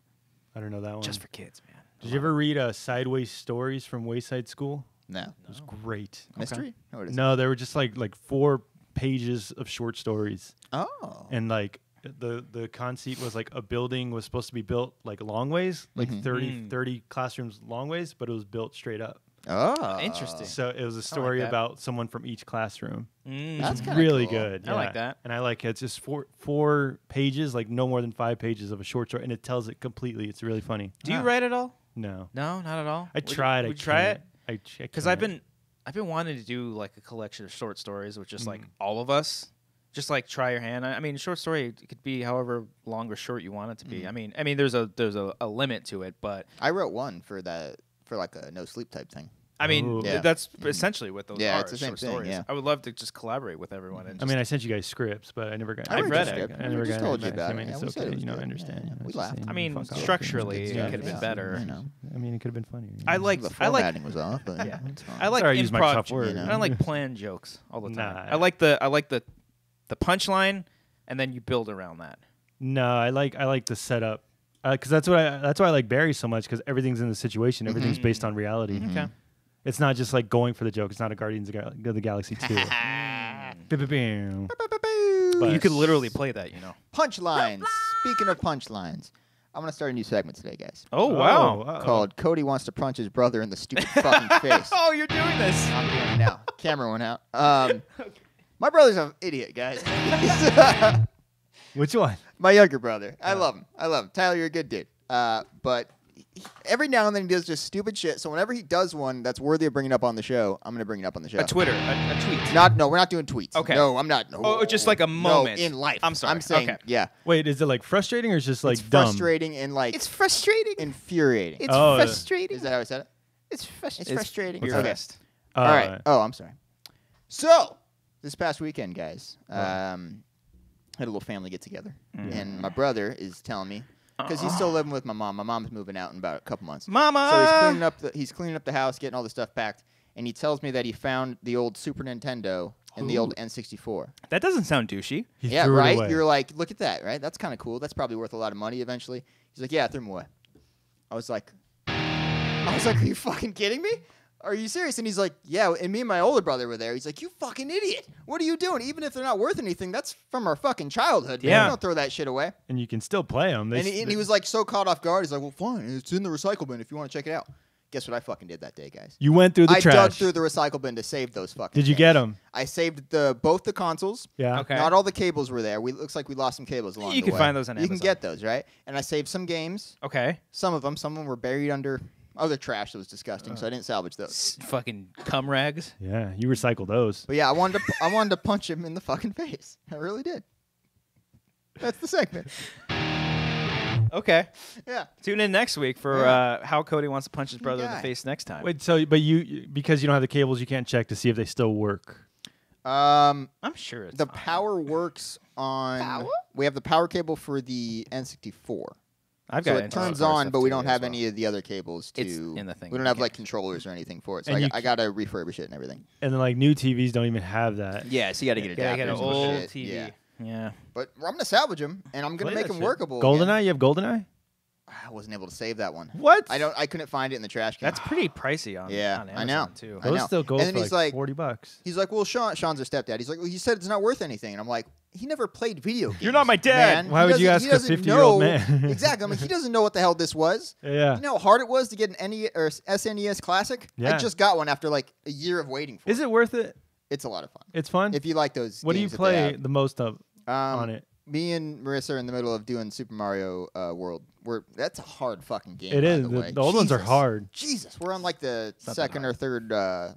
I don't know that one. just for kids, man. Did you ever read Sideways Stories from Wayside School? No. It was great. Mystery? Or what is it? No, they were just like 4 pages of short stories. Oh. And like the conceit was like a building was supposed to be built like long ways, like 30 classrooms long ways, but it was built straight up. Oh. Interesting. So it was a story that. about someone from each classroom. That's kinda Really cool. good. I like yeah. that. And I like it. It's just four pages, like no more than 5 pages of a short story, and it tells it completely. It's really funny. Do you Ah. write at all? No, No, not at all. I tried. Would you try it? Because I've been wanting to do like a collection of short stories with just like all of us. Just like try your hand. I mean, a short story it could be however long or short you want it to be. I mean, there's a limit to it, but I wrote one for like a no sleep type thing. I mean, Ooh. Yeah. that's essentially what those Yeah, are. it's the same short thing, stories. yeah. I would love to just collaborate with everyone. And I mean, I sent you guys scripts, but I never got. I've read it. I never just got. told you it. about I mean, it. it's Yeah, we said it okay. was You know, I good. understand. Yeah, I was we just laughed. saying, I mean, fuck off. structurally, Yeah, it could have been better. You know. I mean, it could have been funnier. you I know? like The I like formatting was off, but Yeah. it's fine. I like Sorry, I use my improv. tough word. you know. I don't like planned jokes all the time. Nah. I like the punchline, and then you build around that. No, I like the setup because that's why I like Barry so much because everything's in the situation. Everything's based on reality. Okay. It's not just like going for the joke. It's not a Guardians of the Galaxy 2. Ba-ba-bam. But- You could literally play that, you know. Punchlines. Speaking of punchlines, I'm gonna start a new segment today, guys. Oh wow! Called Cody wants to punch his brother in the stupid fucking face. Oh, you're doing this. I'm doing it now. Camera went out. My brother's an idiot, guys. Which one? My younger brother. I love him. Tyler, you're a good dude. But every now and then he does just stupid shit. So whenever he does one that's worthy of bringing up on the show, I'm going to bring it up on the show. A tweet. No, we're not doing tweets. Okay. No, I'm not. No. Oh, just like a moment. No, in life. I'm sorry. I'm saying, okay. yeah. Wait, is it like frustrating or is it just like It's dumb? frustrating and like... It's frustrating. Infuriating. It's Oh, frustrating. Is that how I said it? It's frustrating. It's frustrating. You're Okay. best. All right. Oh, I'm sorry. So, this past weekend, guys, had a little family get-together. And my brother is telling me, because he's still living with my mom. My mom's moving out in about a couple months. Mama! So he's cleaning up the house, getting all the stuff packed, and he tells me that he found the old Super Nintendo and the old N64. That doesn't sound douchey. He Yeah, threw it right? away. You're like, look at that, right? That's kind of cool. That's probably worth a lot of money eventually. He's like, yeah, I threw them away. I was like, are you fucking kidding me? Are you serious? And he's like, yeah, and me and my older brother were there. He's like, you fucking idiot. What are you doing? Even if they're not worth anything, that's from our fucking childhood. Man. Yeah. Don't throw that shit away. And you can still play them. And he was like so caught off guard. He's like, well, fine. It's in the recycle bin if you want to check it out. Guess what I fucking did that day, guys? You went through the I trash. dug through the recycle bin to save those fucking Did you things. get them? I saved both the consoles. Yeah. Okay. Not all the cables were there. Looks like we lost some cables along You the can way. find those on You can Amazon. get those, right? And I saved some games. Okay. Some of them were buried under other trash that was disgusting, so I didn't salvage those. Fucking cum rags. Yeah, you recycle those. But yeah, I wanted to punch him in the fucking face. I really did. That's the segment. Okay. Yeah. Tune in next week for how Cody wants to punch his brother in the face next time. Wait, so but because you don't have the cables, you can't check to see if they still work. I'm sure it's The fine. power works on. Power? We have the power cable for the N64. I've So got it into turns that on, but we stuff don't too have as well. any of the other cables to. It's in the thing. We don't You have like can't- controllers or anything for it, so And I got to refurbish it and everything. And then like new TVs don't even have that. Yeah, so you got to get Yeah, I adapters got an and old shit. TV. Yeah. Yeah. But I'm gonna salvage them, and I'm gonna Play make that them shit. workable. again. GoldenEye? You have GoldenEye? I wasn't able to save that one. What? I couldn't find it in the trash can. That's pretty pricey on, Yeah, on I Amazon know. too. I Those know. still go And then for he's like like- $40. He's like, well, Sean's our stepdad. He's like, well, he said it's not worth anything, and I'm like, he never played video games. You're not my dad. man. Why He would you doesn't- ask he a doesn't 50-year-old know- man? Exactly. I'm like, he doesn't know what the hell this was. Yeah. You know how hard it was to get an NES or SNES Classic? Yeah. I just got one after like a year of waiting for Is it worth it? It's a lot of fun. It's fun. If you like those What do you games that they play have. the most of Um, on it? Me and Marissa are in the middle of doing Super Mario World. That's a hard fucking game. It by is. The, way. The old ones are Jesus. hard. Jesus, we're on like the Something second or third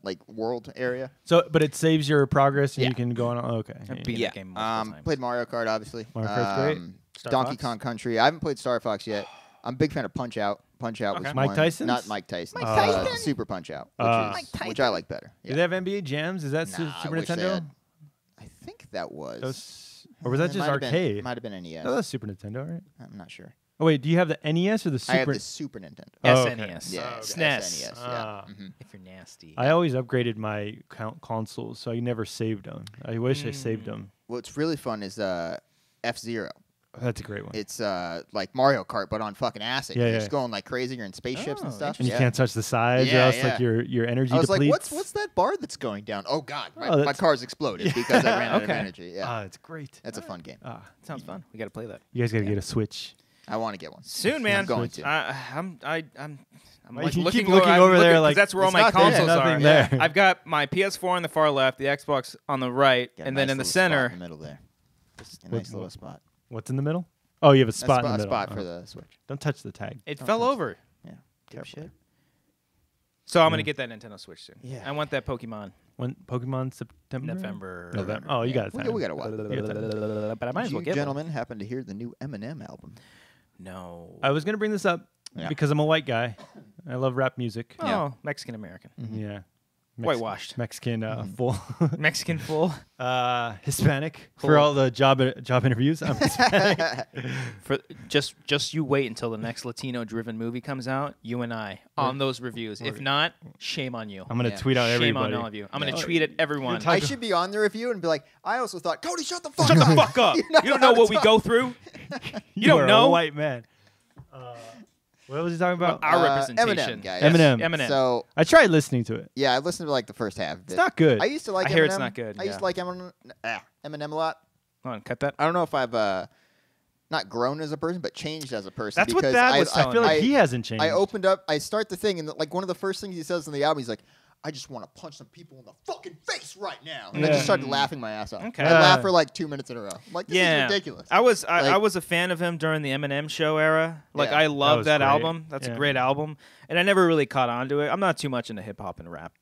like world area. So, but it saves your progress and Yeah. you can go on. Okay. I've beaten that game multiple times. Played Mario Kart obviously. Mario Kart's great. Star Donkey Fox? Kong Country. I haven't played Star Fox yet. I'm a big fan of Punch Out. Punch Out Okay. was Mike one. Tyson's? Not Mike Tyson. Mike Tyson? Super Punch Out, which I like better. Do they have NBA Jams? Is that Nah, I Super wish they Nintendo? had. I think that was. Or was that It just might have been- arcade? Might have been NES. No, that's Super Nintendo, right? I'm not sure. Oh wait, do you have the NES or the Super? I have the Super Nintendo. Oh, okay. SNES. Yeah, SNES. SNES. Ah. Yeah. Mhm. If you're nasty. I always upgraded my consoles, so I never saved them. I wish I saved them. What's really fun is F-Zero. That's a great one. It's like Mario Kart, but on fucking acid. Yeah, You're yeah. just going like crazy. You're in spaceships and Oh, stuff. And you Yeah. can't touch the sides, Yeah, or else yeah. like your energy I was like, depletes. what's that bar that's going down? Oh God, Oh, my that's- car's exploded because I ran out of Okay. energy. Yeah, Ah, it's great. that's a fun game. Ah, Sounds fun. We got to play that you guys gotta get a Switch. I want to get one soon, man. I'm going to. I'm Why like you looking, keep looking I'm over there 'cause like, that's where all it's my not there. consoles Nothing are. there. I've got my PS4 on the far left, the Xbox on the right, Got a and then nice in the little spot center. in the middle there. Just a What- nice little spot. What's in the middle? Oh, you have a A spot in the middle. spot Oh. for the Switch. Don't touch the tag. It Don't fell touch it. over. Yeah, careful. Dipshit. So I'm gonna get that Nintendo Switch soon. Yeah. I want that Pokemon When Pokemon September? November. November. Oh, you got it. We got a while. But I might as You well get one. gentlemen happen to hear the new Eminem album? No. I was gonna bring this up Yeah. because I'm a white guy. I love rap music. Oh, Yeah. Mexican American. Yeah. Whitewashed. Mexican full. Mexican full. Hispanic Full. for all the job interviews. I'm Hispanic. For just you wait until the next Latino-driven movie comes out. You and I on those reviews. If not, shame on you. I'm gonna Yeah. tweet out Shame everybody. on all of you. I'm Yeah. gonna tweet at everyone. I should be on the review and be like, I also thought, Cody, shut the fuck Shut up. the fuck up. You You don't know what we go through. You don't are know. a white man. What was he talking about? Our representation. Eminem, guys. Eminem. Eminem. So I tried listening to it. yeah, I listened to like the first half. Of It's it. not good. I used to like. I Eminem. hear it's not good, I used yeah. to like Eminem a lot. Hold on, cut that. I don't know if I've not grown as a person, but changed as a person. That's what because that was I feel like he hasn't changed. I opened up, I start the thing, and like one of the first things he says on the album, he's like, I just want to punch some people in the fucking face right now. And I just started laughing my ass off. Okay. I laughed for like 2 minutes in a row. I'm like, this is ridiculous. I was a fan of him during the Eminem Show era. Like, I love that album. That's a great album. And I never really caught on to it. I'm not too much into hip hop and rap.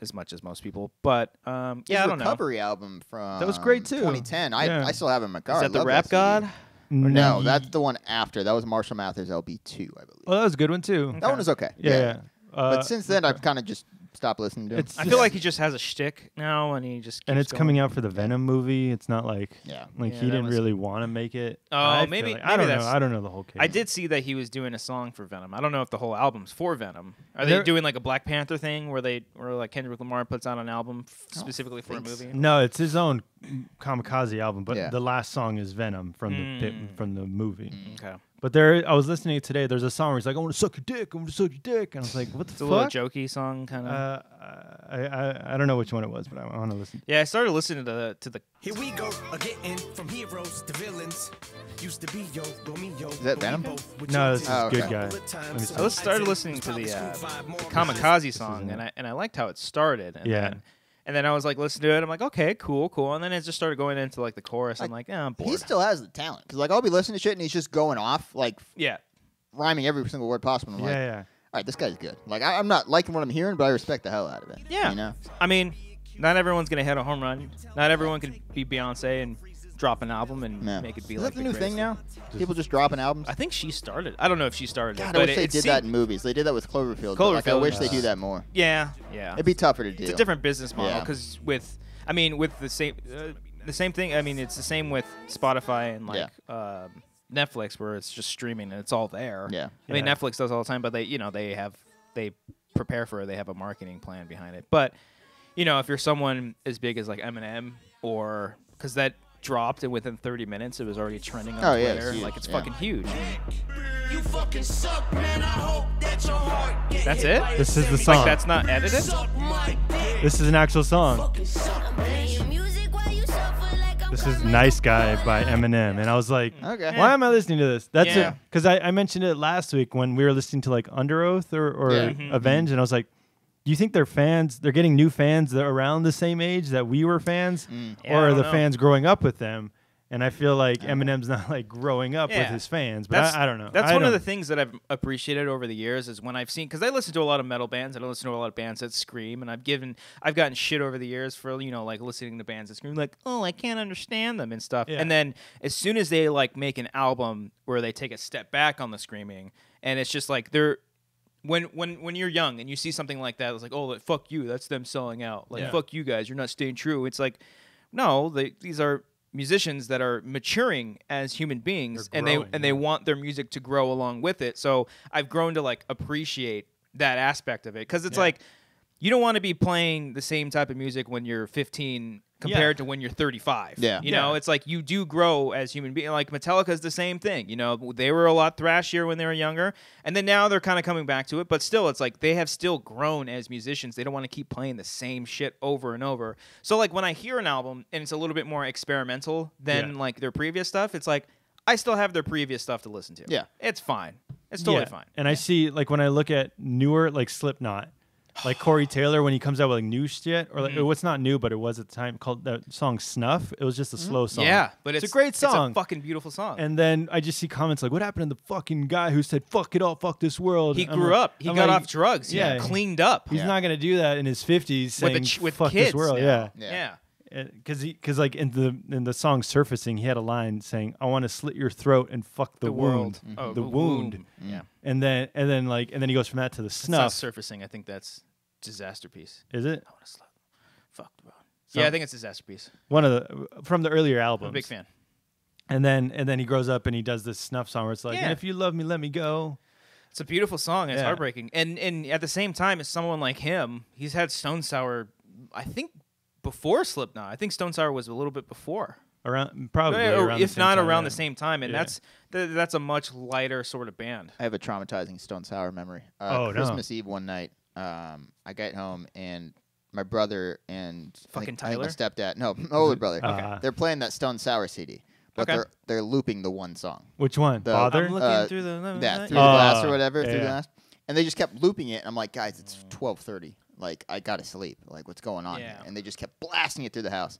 As much as most people. But I don't know. Recovery album from that was great too. 2010. I still have it in my car. Is that the Rap God? No, that's the one after. That was Marshall Mathers LB2, I believe. Oh, that was a good one too. That one was okay. Yeah. But since then, I've kind of just stopped listening to him. I feel like he just has a shtick now, and he just keeps and it's going. coming out for the Venom movie. It's not like he didn't really want to make it. Oh, maybe I don't know. I don't know the whole case. I did see that he was doing a song for Venom. I don't know if the whole album's for Venom. Are they doing like a Black Panther thing where like Kendrick Lamar puts out an album specifically for a movie? No, it's his own kamikaze album, but the last song is Venom from the movie. Okay. But I was listening today. There's a song where he's like, "I want to suck your dick. I want to suck your dick," and I was like, "What the fuck?" It's a little jokey song, kind of. I don't know which one it was, but I want to listen. Yeah, I started listening to the. Here we go again from heroes to villains. Used to be yo, Romeo. Is that Venom? No, this is Good Guy. I started listening to the Kamikaze song, and I liked how it started. And then I was like, listening to it. I'm like, okay, cool. And then it just started going into like the chorus. I'm like, I'm bored. He still has the talent. Because like I'll be listening to shit and he's just going off, like rhyming every single word possible. And I'm like, all right, this guy's good. Like I'm not liking what I'm hearing, but I respect the hell out of it. Yeah. You know? I mean, not everyone's gonna hit a home run. Not everyone can be Beyonce and drop an album and make it be Is like that the new thing greatest. now? People just dropping albums? I think she started. I don't know if she started God, it, I but wish they did that in movies. They did that with Cloverfield. Like, I wish they do that more. Yeah. It'd be tougher to do. It's a different business model because with the same thing. I mean, it's the same with Spotify and like Netflix, where it's just streaming and it's all there. Yeah. I mean, Netflix does all the time, but they prepare for it. They have a marketing plan behind it. But if you're someone as big as like Eminem, or because that dropped and within 30 minutes it was already trending on Twitter. It's like it's fucking huge. You fucking suck, man. I hope that your heart get That's hit it? by This is the a song. Like that's not edited? This is an actual song. This is "Nice Guy" by Eminem, and I was like, "Why am I listening to this?" That's it, because I mentioned it last week when we were listening to like Under Oath or Avenged, and I was like, "Do you think they're fans? They're getting new fans that are around the same age that we were fans, or are the fans growing up with them?" And I feel like Eminem's not like growing up with his fans, but I don't know. That's one of the things that I've appreciated over the years is when I've seen, because I listen to a lot of metal bands, I listen to a lot of bands that scream, and I've gotten shit over the years for like listening to bands that scream, like, oh, I can't understand them and stuff. And then as soon as they like make an album where they take a step back on the screaming, and it's just like they're when you're young and you see something like that, it's like, oh, fuck you, that's them selling out. Like fuck you guys, you're not staying true. It's like, no, these are musicians that are maturing as human beings, and they want their music to grow along with it. So I've grown to like appreciate that aspect of it, because it's like you don't want to be playing the same type of music when you're 15 compared to when you're 35. You know, it's like you do grow as human beings. Like Metallica is the same thing. You know, they were a lot thrashier when they were younger, and then now they're kind of coming back to it. But still, it's like they have still grown as musicians. They don't want to keep playing the same shit over and over. So like when I hear an album and it's a little bit more experimental than like their previous stuff, it's like I still have their previous stuff to listen to. Yeah, it's fine. It's totally fine. And I see, like, when I look at newer, like Slipknot, like Corey Taylor, when he comes out with like new shit, or like what's not new, but it was at the time, called that song "Snuff." It was just a slow song. Yeah, but it's a great song. It's a fucking beautiful song. And then I just see comments like, "What happened to the fucking guy who said fuck it all, fuck this world?" He grew up. He got off drugs. Yeah, cleaned up. He's not gonna do that in his 50s, saying with fuck kids. this world. Yeah. Because like in the song "Surfacing," he had a line saying, "I want to slit your throat and fuck the wound." Oh, the wound. Yeah. And then he goes from that to the snuff. That's not Surfacing. I think that's Disaster Piece. Is it? I want to slut. Fuck the world. Yeah, I think it's Disaster Piece. One of the from the earlier albums. I'm a big fan. And then he grows up and he does this snuff song where it's like, and if you love me, let me go. It's a beautiful song. It's heartbreaking. And at the same time, as someone like him, he's had Stone Sour, I think, before Slipknot. I think Stone Sour was a little bit before. Around probably, if not around the same time. And that's a much lighter sort of band. I have a traumatizing Stone Sour memory. Christmas Eve one night, I got home and my brother and fucking I think Tyler, my stepdad, no, my older brother, they're playing that Stone Sour CD. but Okay. they're looping the one song. Which one? The- Father? I'm looking through the Yeah, through the glass or whatever, yeah, through the yeah. glass. And they just kept looping it, and I'm like, guys, it's 12:30. Like, I gotta sleep. Like, what's going on here? Yeah. And they just kept blasting it through the house.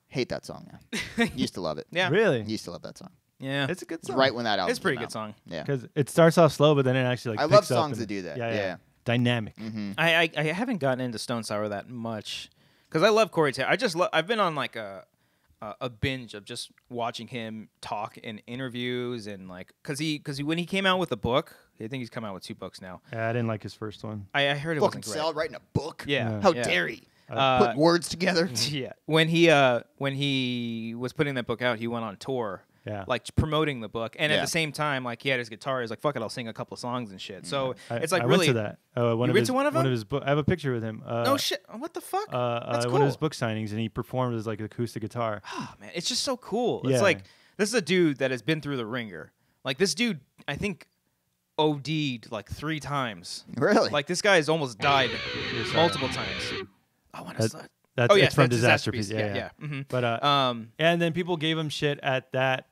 Hate that song now. Used to love it. Yeah. Really? Used to love that song. Yeah. It's a good It's song. right when that album. It's a pretty came good out. song. Yeah. Because it starts off slow, but then it actually like I love picks up songs and- that do that. Yeah, Yeah. Dynamic. Mm-hmm. I haven't gotten into Stone Sour that much because I love Corey Taylor. I've been on like a binge of just watching him talk in interviews and like because when he came out with a book, I think he's come out with 2 books now. Yeah, I didn't like his first one. I heard it Fucking wasn't great. Sal writing a book. Yeah. How yeah. dare he? Uh, Put words together. Yeah. When he was putting that book out, he went on tour. Yeah. Like promoting the book, and at Yeah. the same time, like he had his guitar. He's like, "Fuck it, I'll sing a couple songs and shit." So it's like I really. went to that. One You of went his, to one of them? his I have a picture with him. No shit. What the fuck? That's cool. One of his book signings, and he performed as like acoustic guitar. Oh, man, it's just so cool. Yeah. It's like this is a dude that has been through the ringer. Like this dude, I think OD'd like 3 times. Really? Like this guy has almost died multiple times. I want to. That's Oh yeah, it's from that's Disaster Piece. Piece. Yeah. Mm-hmm. But and then people gave him shit at that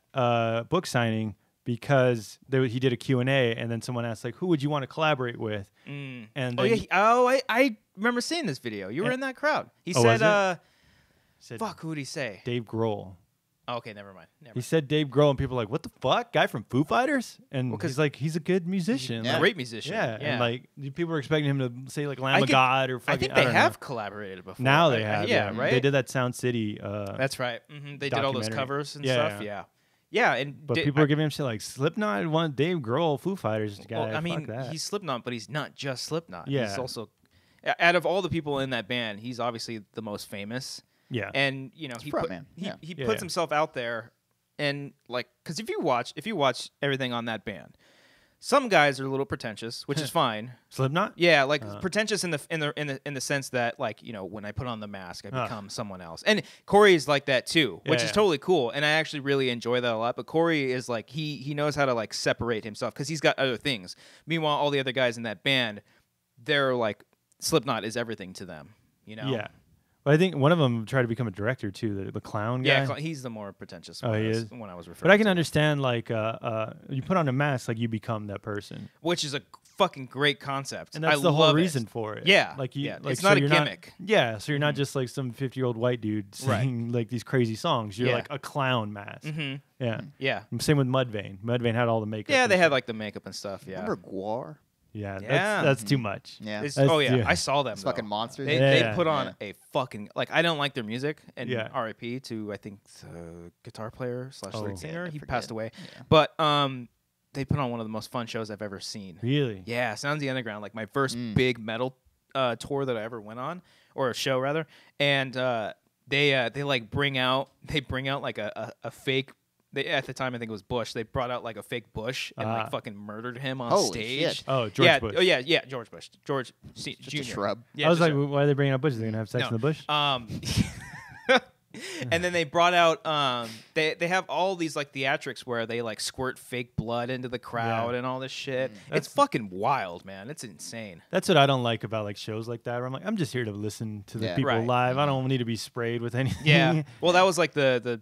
book signing because he did a Q&A, and then someone asked like, who would you want to collaborate with? And then I remember seeing this video. You were in that crowd. He was said, said "Fuck, who would he say?" Dave Grohl. Oh, okay, never mind. He said Dave Grohl, and people were like, what the fuck? Guy from Foo Fighters? And Well, 'cause he's like, he's a good musician. Yeah. Like, Great musician. yeah. Yeah. And like people were expecting him to say like Lamb of could- God or fucking. I think I they don't have know. collaborated before. Now right? they have. Yeah, right. They did that Sound City. That's right. They did all those documentary. covers and Yeah, stuff. yeah. Yeah. And But people are giving him shit like Slipknot want Dave Grohl, Foo Fighters guy. Well, I Fuck mean, that. he's Slipknot, but he's not just Slipknot. Yeah. He's also, out of all the people in that band, he's obviously the most famous. yeah. And he frontman, he yeah. he Yeah, puts yeah. himself out there, and like, because if you watch everything on that band, some guys are a little pretentious, which is fine. Slipknot? Yeah, like pretentious in the sense that like when I put on the mask, I become someone else. And Corey is like that too, which Yeah, is yeah. totally cool. And I actually really enjoy that a lot. But Corey is like he knows how to like separate himself because he's got other things. Meanwhile, all the other guys in that band, they're like Slipknot is everything to them. Yeah. Well, I think one of them tried to become a director too, the clown guy. Yeah, he's the more pretentious one. Oh, he was- is? When I was referring. But I can to. understand like you put on a mask, like you become that person, Which is a fucking great concept. and that's I the whole like reason for it. Yeah, like you, yeah. like It's so not a you're gimmick. Yeah, so you're not just like some 50-year-old white dude Right. singing like these crazy songs. You're Yeah. like a clown mask. Mm-hmm. Yeah. Yeah. Same with Mudvayne. Mudvayne had all the makeup. Yeah, and they had stuff. like the makeup and stuff. Yeah. Remember Guar? Yeah, Yeah. that's too much. Yeah. It's- That's- oh yeah, yeah. I saw them. It's fucking though. monsters. They Yeah. put on Yeah. a fucking like I don't like their music and Yeah. RIP to I think the guitar player / Oh. lead singer. Yeah, I He forget. passed away. Yeah. But they put on one of the most fun shows I've ever seen. Really? Yeah, Sounds the Underground, like my first big metal tour that I ever went on, or a show rather. And they like bring out like a fake. At the time, I think it was Bush. They brought out like a fake Bush and like fucking murdered him on Holy stage. shit. Oh, George yeah, Bush. Oh yeah, George Bush. George C. Just Jr. a shrub. Yeah, I was just like, a- why are they bringing up Bush? Are they gonna have sex No. in the bush? And then they brought out they have all these like theatrics where they like squirt fake blood into the crowd Yeah. and all this shit. It's fucking wild, man. It's insane. That's what I don't like about like shows like that. Where I'm like, I'm just here to listen to the Yeah. people Right. live. I don't need to be sprayed with anything. Yeah. Well, that was like the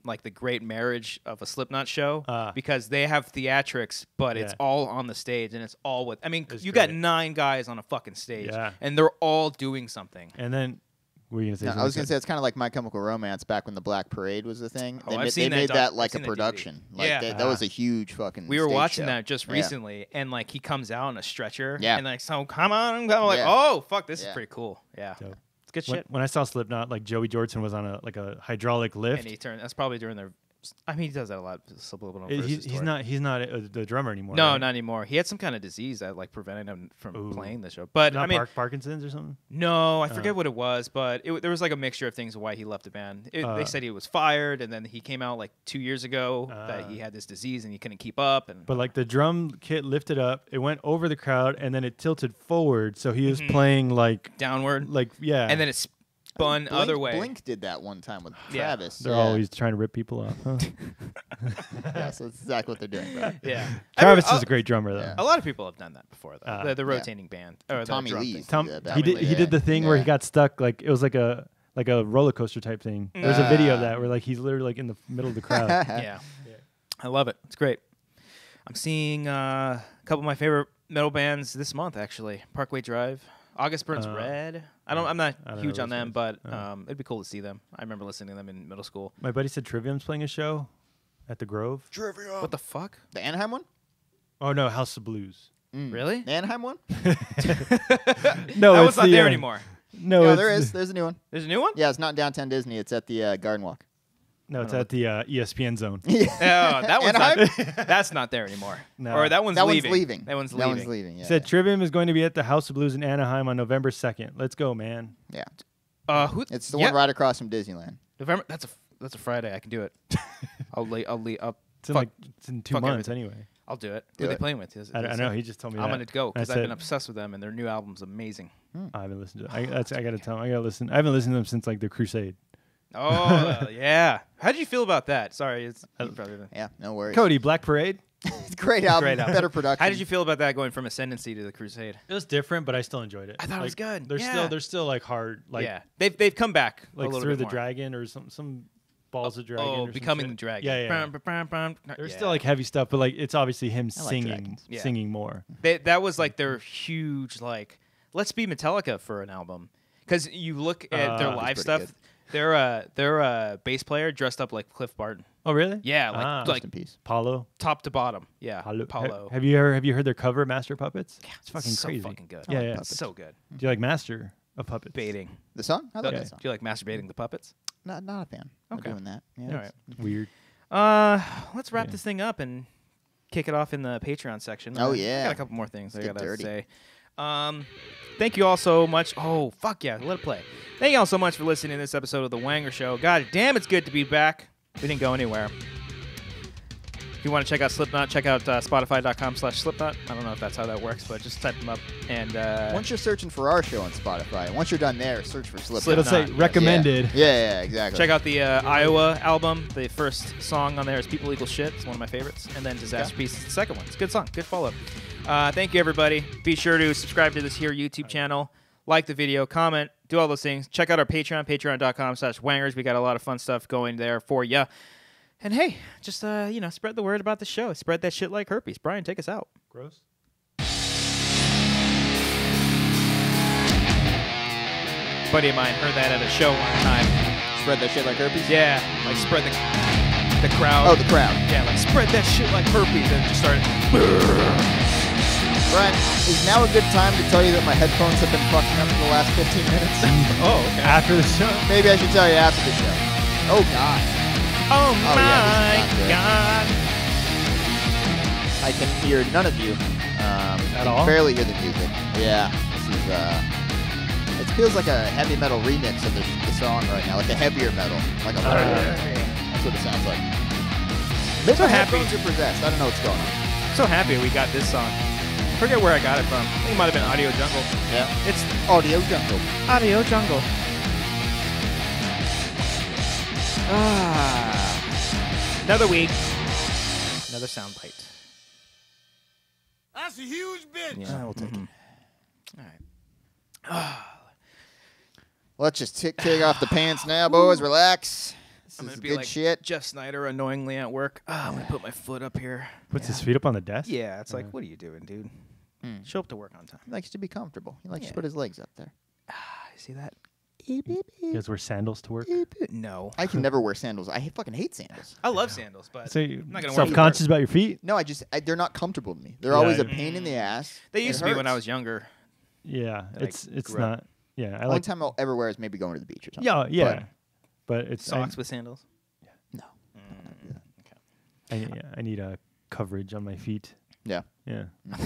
like the great marriage of a Slipknot show because they have theatrics, but it's Yeah. all on the stage and it's all with. I mean, It's you got great. 9 guys on a fucking stage, Yeah. and they're all doing something. And then, what were you gonna say? No, I was gonna something? say it's kind of like My Chemical Romance back when the Black Parade was a thing. Oh, They I've made, seen they that made doc- that I've like a seen that DVD. production. Like Yeah. that was a huge fucking. We were stage watching show. that just Yeah. recently, and like he comes out on a stretcher, Yeah. and like so come on, I'm like, Yeah. oh fuck, this is Yeah. pretty cool, yeah, Dope. it's good When, shit. when I saw Slipknot, like Joey Jordison was on a hydraulic lift. And he turned. That's probably during their. I mean, he does that a lot. Subliminal. He's not the drummer anymore. No, right? not anymore. He had some kind of disease that like prevented him from Ooh. playing the show. But Not I mean, Parkinson's or something. no, I forget what it was. But there was like a mixture of things why he left the band. They said he was fired, and then he came out like 2 years ago that he had this disease and he couldn't keep up. And But like the drum kit lifted up, it went over the crowd, and then it tilted forward, so he was playing like downward, yeah. and then it spun Blink, other way. Blink did that one time with Yeah. Travis. they're yeah. always trying to rip people off. Huh? Yeah, so that's exactly what they're doing, bro. Yeah, Travis I mean, is a great drummer though. Yeah. a lot of people have done that before, though. The Yeah. rotating band or Tommy the drum Lee. thing. Tom, Yeah, he did definitely, he did the yeah. thing where he Yeah. got stuck. Like it was like a like a roller coaster type thing. There's a video of that where like he's literally like in the middle of the crowd. Yeah. I love it. It's great. I'm seeing a couple of my favorite metal bands this month, actually. Parkway Drive, August Burns Red. I'm not huge on them, but it'd be cool to see them. I remember listening to them in middle school. My buddy said Trivium's playing a show at the Grove. Trivium. What the fuck? The Anaheim one? Oh no, House of Blues. Really? The Anaheim one? No, That it's one's not the, there anymore. No, Yeah, it's there is. There's a new one. There's a new one? Yeah, it's not in downtown Disney. It's at the Garden Walk. No, it's at the ESPN zone. Oh, that one's Anaheim? not. That's not there anymore. No. Or that one's That leaving. one's leaving. That one's That leaving. one's leaving. Yeah. Said Trivium is going to be at the House of Blues in Anaheim on November 2nd. Let's go, man. Yeah. It's the one right across from Disneyland. November. That's a Friday. I can do it. I'll It's in 2 fuck months everything. anyway. I'll do it. Do Who are they it. playing with? I know. He just told me I'm that. gonna go because I I've been said- obsessed with them and their new album's amazing. I haven't listened to it. I gotta tell him. I gotta listen. I haven't listened to them since like the Crusade. Oh yeah. How did you feel about that? Sorry, it's Yeah, no worries. Cody, Black Parade. It's a great album. Great album. Better production. How did you feel about that going from Ascendancy to the Crusade? It was different, but I still enjoyed it. I thought it was good. They're still like hard, like yeah, they've come back a like little Through bit the more. Dragon or some Balls of Dragon. Oh, or some Becoming shit. the Dragon. Yeah. There's Yeah. still like heavy stuff, but like it's obviously him I like singing, dragons. Yeah. singing more. That was like their huge like let's be Metallica for an album because you look at their That's live pretty stuff. good. Their bass player dressed up like Cliff Barton. Oh, really? Yeah, Ah. Rest like in peace. Paulo. top to bottom. Yeah, Paulo. Paulo. Have you heard their cover, Master of Puppets? It's fucking so crazy. fucking good. Yeah, yeah. Puppets. So good. Do you like Master of Puppets? Baiting. The song? I love Do that song. you like masturbating the puppets? Not a fan of Okay. doing that. Yeah, All it's- right. Weird. Let's wrap this thing up and kick it off in the Patreon section. Oh, I yeah. got a couple more things I Let's get gotta dirty. say. Thank you all so much. Oh, fuck yeah, let it play. Thank you all so much for listening to this episode of The Wanger Show. God damn, it's good to be back. We didn't go anywhere. If you want to check out Slipknot, check out Spotify.com/Slipknot. I don't know if that's how that works, but just type them up. And Once you're searching for our show on Spotify, once you're done there, search for Slipknot. It'll say Slipknot, yes. recommended. Yeah, exactly. check out the Iowa album. The first song on there is People Equal Shit. It's one of my favorites. And then Disaster Piece is the second one. It's a good song. Good follow. Thank you, everybody. Be sure to subscribe to this here YouTube channel. Like the video, comment, do all those things. Check out our Patreon, patreon.com/wangers. We got a lot of fun stuff going there for ya. And hey, just spread the word about the show. Spread that shit like herpes. Brian, take us out. Gross. Buddy of mine heard that at a show one time. Spread that shit like herpes? Yeah, like spread the crowd. Oh, the crowd. Yeah, like spread that shit like herpes, and just started. Brian, is now a good time to tell you that my headphones have been fucking up for the last 15 minutes? Oh, okay. After the show. Maybe I should tell you after the show. Oh, God. Oh yeah, my this is not good. God. I can hear none of you. At can all? barely hear the music. Yeah, this is, it feels like a heavy metal remix of the song right now, like a heavier metal. Like a That's what it sounds like. Maybe So my happy. headphones are possessed. I don't know what's going on. So happy we got this song. I forget where I got it from. I think it might have been Audio Jungle. Yeah. It's Audio Jungle. Audio Jungle. Another week. Another soundbite. That's a huge bitch. Yeah. We'll take it. All right. Let's just kick off the pants now, boys. Relax. This I'm is gonna be good like shit. Jeff Snyder annoyingly at work. I'm gonna put my foot up here. Puts his feet up on the desk. Yeah, it's like, what are you doing, dude? Show up to work on time. He likes to be comfortable. He likes Yeah. to put his legs up there. See that? You guys wear sandals to work. No. I can never wear sandals. I fucking hate sandals. I love sandals, but So you're I'm not gonna wear them. self-conscious about your feet? No, they're not comfortable to me. They're Yeah. always a pain in the ass. They It used to be when I hurts. was younger. Yeah, I it's grew up. not. Yeah, I Only like. time I'll ever wear is maybe going to the beach or something. Yeah. But it's Socks with sandals. No. I need a coverage on my feet. Yeah. Yeah. I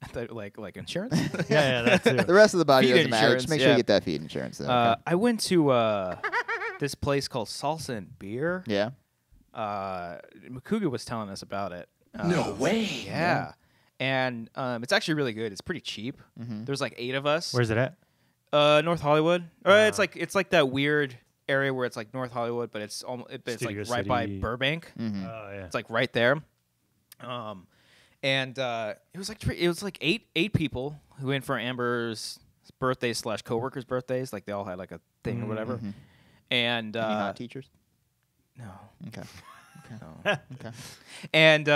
thought like insurance. Yeah, that too. The rest of the body Feed doesn't matter. Just insurance, make sure yeah. you get that feed insurance. Though, okay? I went to this place called Salsa and Beer. Yeah. Makuga was telling us about it. No way. Yeah. And it's actually really good. It's pretty cheap. There's like 8 of us. Where's it at? North Hollywood. Or it's like that weird area where it's like North Hollywood, but it's it's like Studio right by City. Burbank. Oh yeah. It's like right there. And it was like eight people who went for Amber's birthday / coworkers' birthdays. Like they all had like a thing or whatever. And Any hot teachers? no, Okay. no. Okay. And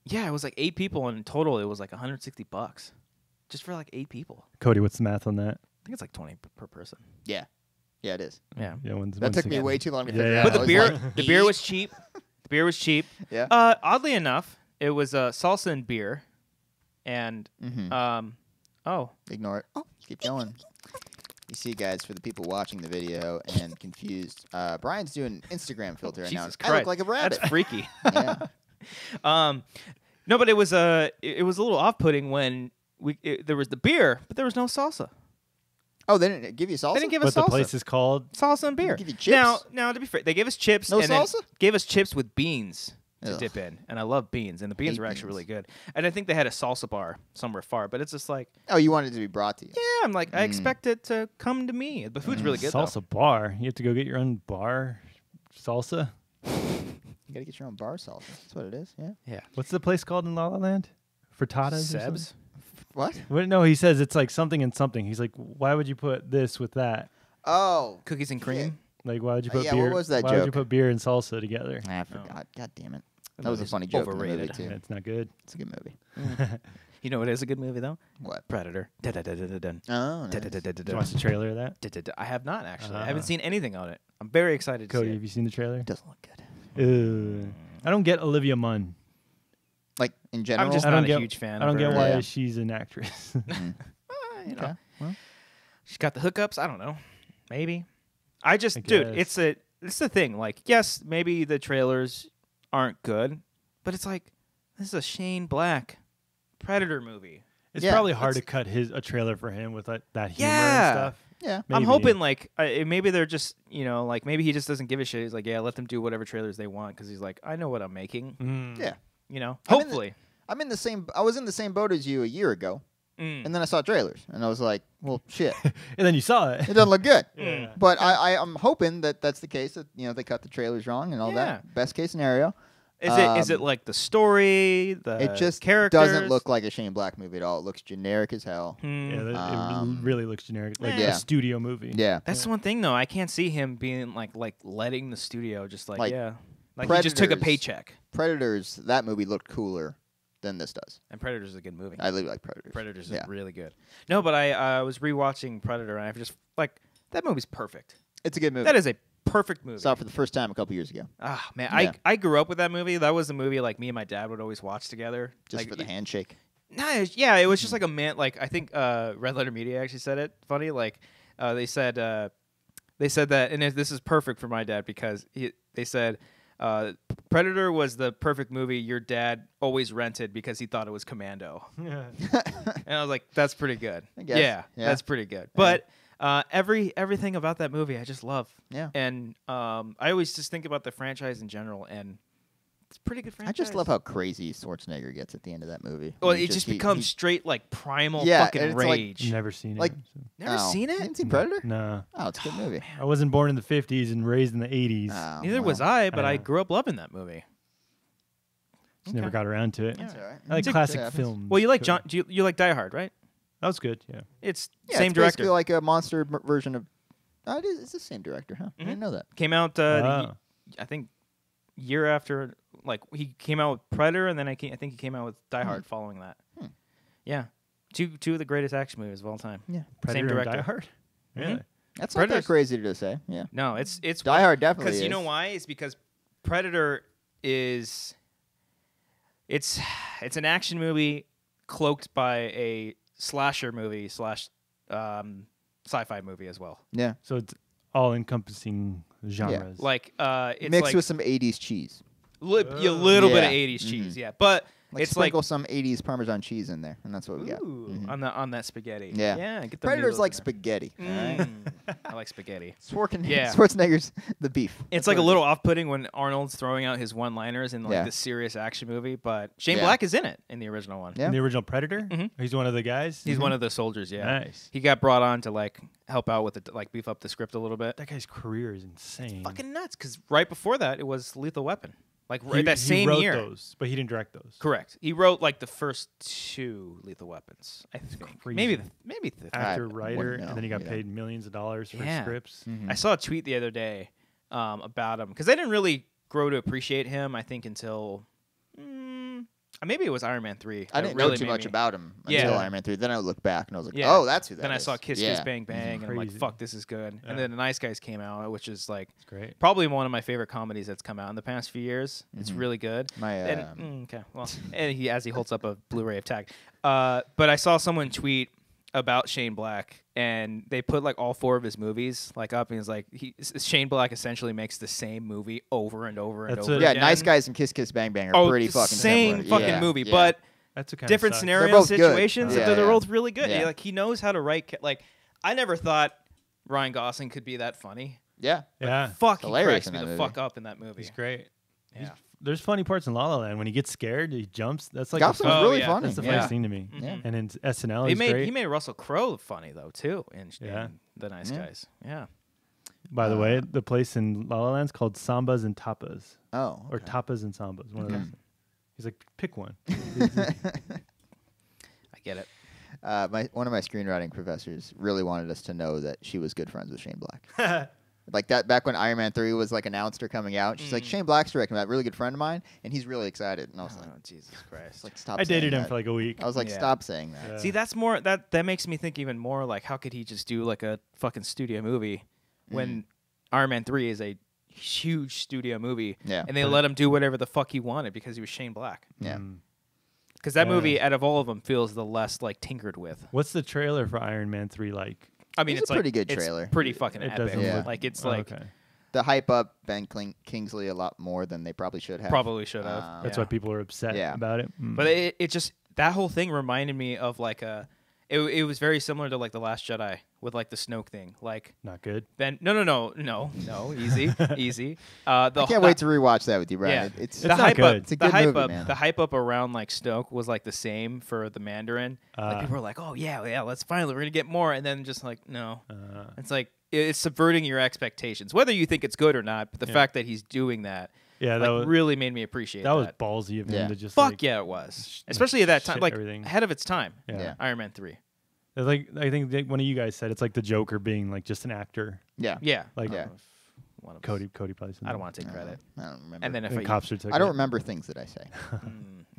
yeah, it was like 8 people, and in total it was like $160 just for like 8 people. Cody, what's the math on that? I think it's like 20 per person. Yeah. Yeah, it is. Yeah. Yeah, That took me way too long to figure yeah. out. But I the was beer, like, the beer was cheap. The beer was cheap. Yeah. Oddly enough, it was salsa and beer, and oh, Ignore it. Oh, keep going. You see, guys, for the people watching the video and confused, Brian's doing Instagram filter right now. Jesus I look Christ, like a rabbit. that's freaky. Yeah. No, but it was a little off-putting when there was the beer, but there was no salsa. Oh, they didn't give you salsa? They didn't give But us the salsa. place is called. Salsa and beer. Give you chips? Now, to be fair, they gave us chips. No and then salsa? gave us chips with beans to Ugh. dip in, and I love beans, and the beans Hate were actually beans. really good. And I think they had a salsa bar somewhere far, but it's just like, Oh, you wanted it to be brought to you. yeah, I'm like, I expect it to come to me. The food's really good. Salsa bar. You have to go get your own bar salsa. You got to get your own bar salsa. That's what it is. Yeah. Though. Yeah. What's the place called in La La Land? Frittatas? or something? Seb's. What? What? No, he says it's like something and something. He's like, why would you put this with that? Oh. Cookies and cream. Like, why would you put Yeah, beer? what was that why would you joke? put beer and salsa together? I forgot. God damn it. The That was a movie's funny joke in the overrated. movie, too. Yeah, it's not good. It's a good movie. You know what is a good movie though? What? Predator. Dun-dun-dun-dun-dun. Oh, nice. Did you watch the trailer of that? Dun-dun-dun. I have not actually. I Ah. haven't seen anything on it. I'm very excited to Cody, see have it. you seen the trailer? Doesn't look good. I don't get Olivia Munn. Like, in general? just I not don't a get, huge fan I don't of get her. why Yeah. she's an actress. You know, Okay. Well, she's got the hookups. I don't know. Maybe. I just, I dude, guess. it's the thing. Like, yes, maybe the trailers aren't good, but it's like this is a Shane Black Predator movie. It's Yeah, probably hard to it's- cut a trailer for him with that humor Yeah. and stuff. yeah. I'm Maybe. hoping like maybe they're just like maybe he just doesn't give a shit. He's like, yeah, let them do whatever trailers they want because he's like, I know what I'm making. Mm. Yeah. You know, I'm in the- hopefully. I was in the same boat as you a year ago, and then I saw trailers, and I was like, well, shit. And then you saw it. It doesn't look good. Yeah. But I'm hoping that that's the case, that, they cut the trailers wrong and all Yeah. that. Best case scenario. Is it like the story, the It just characters? doesn't look like a Shane Black movie at all. It looks generic as hell. Yeah, it Um, really looks generic, like yeah. a studio movie. Yeah. That's the one thing though. I can't see him being like letting the studio just like Like, he just took a Predators. paycheck. Predators, that movie looked cooler than this does. And Predator's a good movie. I really like Predators. Predator's Yeah. really good. No, but I was rewatching Predator and I just like that movie's perfect. It's a good movie. That is a perfect movie. Saw it for the first time a couple years ago, Ah man, Yeah. I grew up with that movie. That was the movie like me and my dad would always watch together. just Like, for the handshake. Nah, it was just like a man. Like I think Red Letter Media actually said it funny. Like they said that, and this is perfect for my dad because they said Predator was the perfect movie your dad always rented because he thought it was Commando. And I was like, that's pretty good. I guess. Yeah, Yeah. that's pretty good. But everything about that movie I just love. Yeah. And I always just think about the franchise in general, and it's a pretty good franchise. I just love how crazy Schwarzenegger gets at the end of that movie. Well, He it just becomes he- straight like primal Yeah, fucking and it's like- rage. Never seen Like- it. so. Never Oh. seen You it? haven't seen Predator? No, Oh, it's a good movie. I wasn't born in the '50s and raised in the '80s. Oh, Neither was well, I, but I I- grew up loving that movie. Just never got around to it. That's all right. I like It classic happens. films. Well, you like too. John? You like Die Hard, right? That was good. Yeah. It's Yeah, same it's director. basically like a monster version of. Oh, it is. It's the same director, huh? I Mhm. didn't know that. Came out, Oh. I think, year after. Like he came out with Predator, and then I think he came out with Die Hard following that. Hmm. Yeah, two of the greatest action movies of all time. Yeah. Predator Same and director. Die Hard. Really? That's not that Predator's- crazy to say. Yeah. No, it's Die Hard definitely because you is. know why? It's because Predator is it's an action movie cloaked by a slasher movie slash sci-fi movie as well. Yeah. So it's all encompassing genres. Like it's Mixed like with some 80s cheese. a little bit Yeah. of 80s Mhm. cheese, yeah. But Like it's like sprinkle some 80s Parmesan cheese in there, and that's what we got. ooh, Mhm. on that spaghetti. Yeah. Yeah, get the Predator's noodles like in spaghetti. all there. right? I like spaghetti. Yeah. Yeah. Schwarzenegger's the beef. It's That's like a what it little off-putting when Arnold's throwing out his one-liners in like Yeah. this serious action movie, but Shane Yeah. Black is in it in the original one. Yeah. In the original Predator, Mhm. he's one of the guys. He's one of the soldiers, yeah. Nice. He got brought on to like help out with it, like beef up the script a little bit. That guy's career is insane. Fucking nuts, because right before that it was Lethal Weapon. Like He that same wrote year. those, but he didn't direct those. Correct. He wrote like the first 2 Lethal Weapons. I think crazy. maybe the Actor, I writer, wouldn't and know, then he got yeah. paid millions of dollars for Yeah. scripts. I saw a tweet the other day about him because I didn't really grow to appreciate him. I think until maybe it was Iron Man 3. I that didn't really know too made much me- about him Yeah. until Iron Man 3. Then I looked back and I was like, Yeah. oh, that's who that is. Then I saw Kiss yeah. Kiss Bang Bang, and I'm like, Crazy. fuck, this is good. Yeah. And then The Nice Guys came out, which is like It's great. probably one of my favorite comedies that's come out in the past few years. It's really good. My, And, okay, well, and as he holds up a Blu-ray of Tag. But I saw someone tweet about Shane Black, and they put like all 4 of his movies like up, and he's like, Shane Black essentially makes the same movie over and over and That's over. it. yeah, again. Nice Guys and Kiss Kiss Bang Bang are pretty fucking same similar. fucking Yeah, movie, yeah. but That's what kind different of scenario both good. situations. Yeah, They're yeah. both really good. Yeah. Like he knows how to write. Like I never thought Ryan Gosling could be that funny. Yeah. Yeah, Fuck, he Hilarious cracks in me that the movie. fuck up in that movie. he's great. Yeah. There's funny parts in La La Land when he gets scared, he jumps. That's like Gosling was Oh, really yeah. funny. that's the Yeah. funniest thing to me. Yeah. And in SNL, He he's made great. he made Russell Crowe funny though too in Yeah. The Nice Yeah. Guys. Yeah. By the way, the place in La La Land's called Sambas and Tapas, Oh. or okay. Tapas and Sambas. One of those. He's like, pick one. I get it. One of my screenwriting professors really wanted us to know that she was good friends with Shane Black. Like that back when Iron Man 3 was like announced or coming out. She's like, Shane Black's directing that, really good friend of mine, and he's really excited. And I was like, Oh Jesus Christ. like stop I dated saying him that. for like a week. I was like, Yeah. stop saying that. Yeah. See, that's more that makes me think even more like how could he just do like a fucking studio movie when Iron Man 3 is a huge studio movie Yeah. and they let him do whatever the fuck he wanted because he was Shane Black. Yeah. Because that Yeah. movie out of all of them feels the less like tinkered with. What's the trailer for Iron Man 3 like? I mean, It's it's a like, pretty good it's trailer. pretty fucking It epic. doesn't Yeah. look- Like it's Oh, like okay. The hype up Ben Kingsley a lot more than they probably should have. probably should have. That's why people are upset Yeah. about it. But it just that whole thing reminded me of like a. It was very similar to like the Last Jedi with like the Snoke thing. Like Not good. Ben, no, easy, easy. I can't wait to rewatch that with you, Brian. Yeah, It's the not hype good. up. It's a the good hype movie, up. man. The hype up around like Snoke was like the same for the Mandarin. Like people were like, "Oh yeah, let's finally we're gonna get more," and then just like, no, it's like it's subverting your expectations, whether you think it's good or not. But the fact that he's doing that, Yeah, like, that was really made me appreciate that was that. ballsy of him Yeah. to just Fuck like, yeah, it was, especially at that time, shit like everything. ahead of its time. Yeah. Yeah. Iron Man 3. It's like I think one of you guys said it's like the Joker being like just an actor. Yeah. Yeah, Like Yeah. One of us. Cody probably said I don't that. want to take credit. I don't remember. And then if And I Cobbster took I don't it. remember things that I say.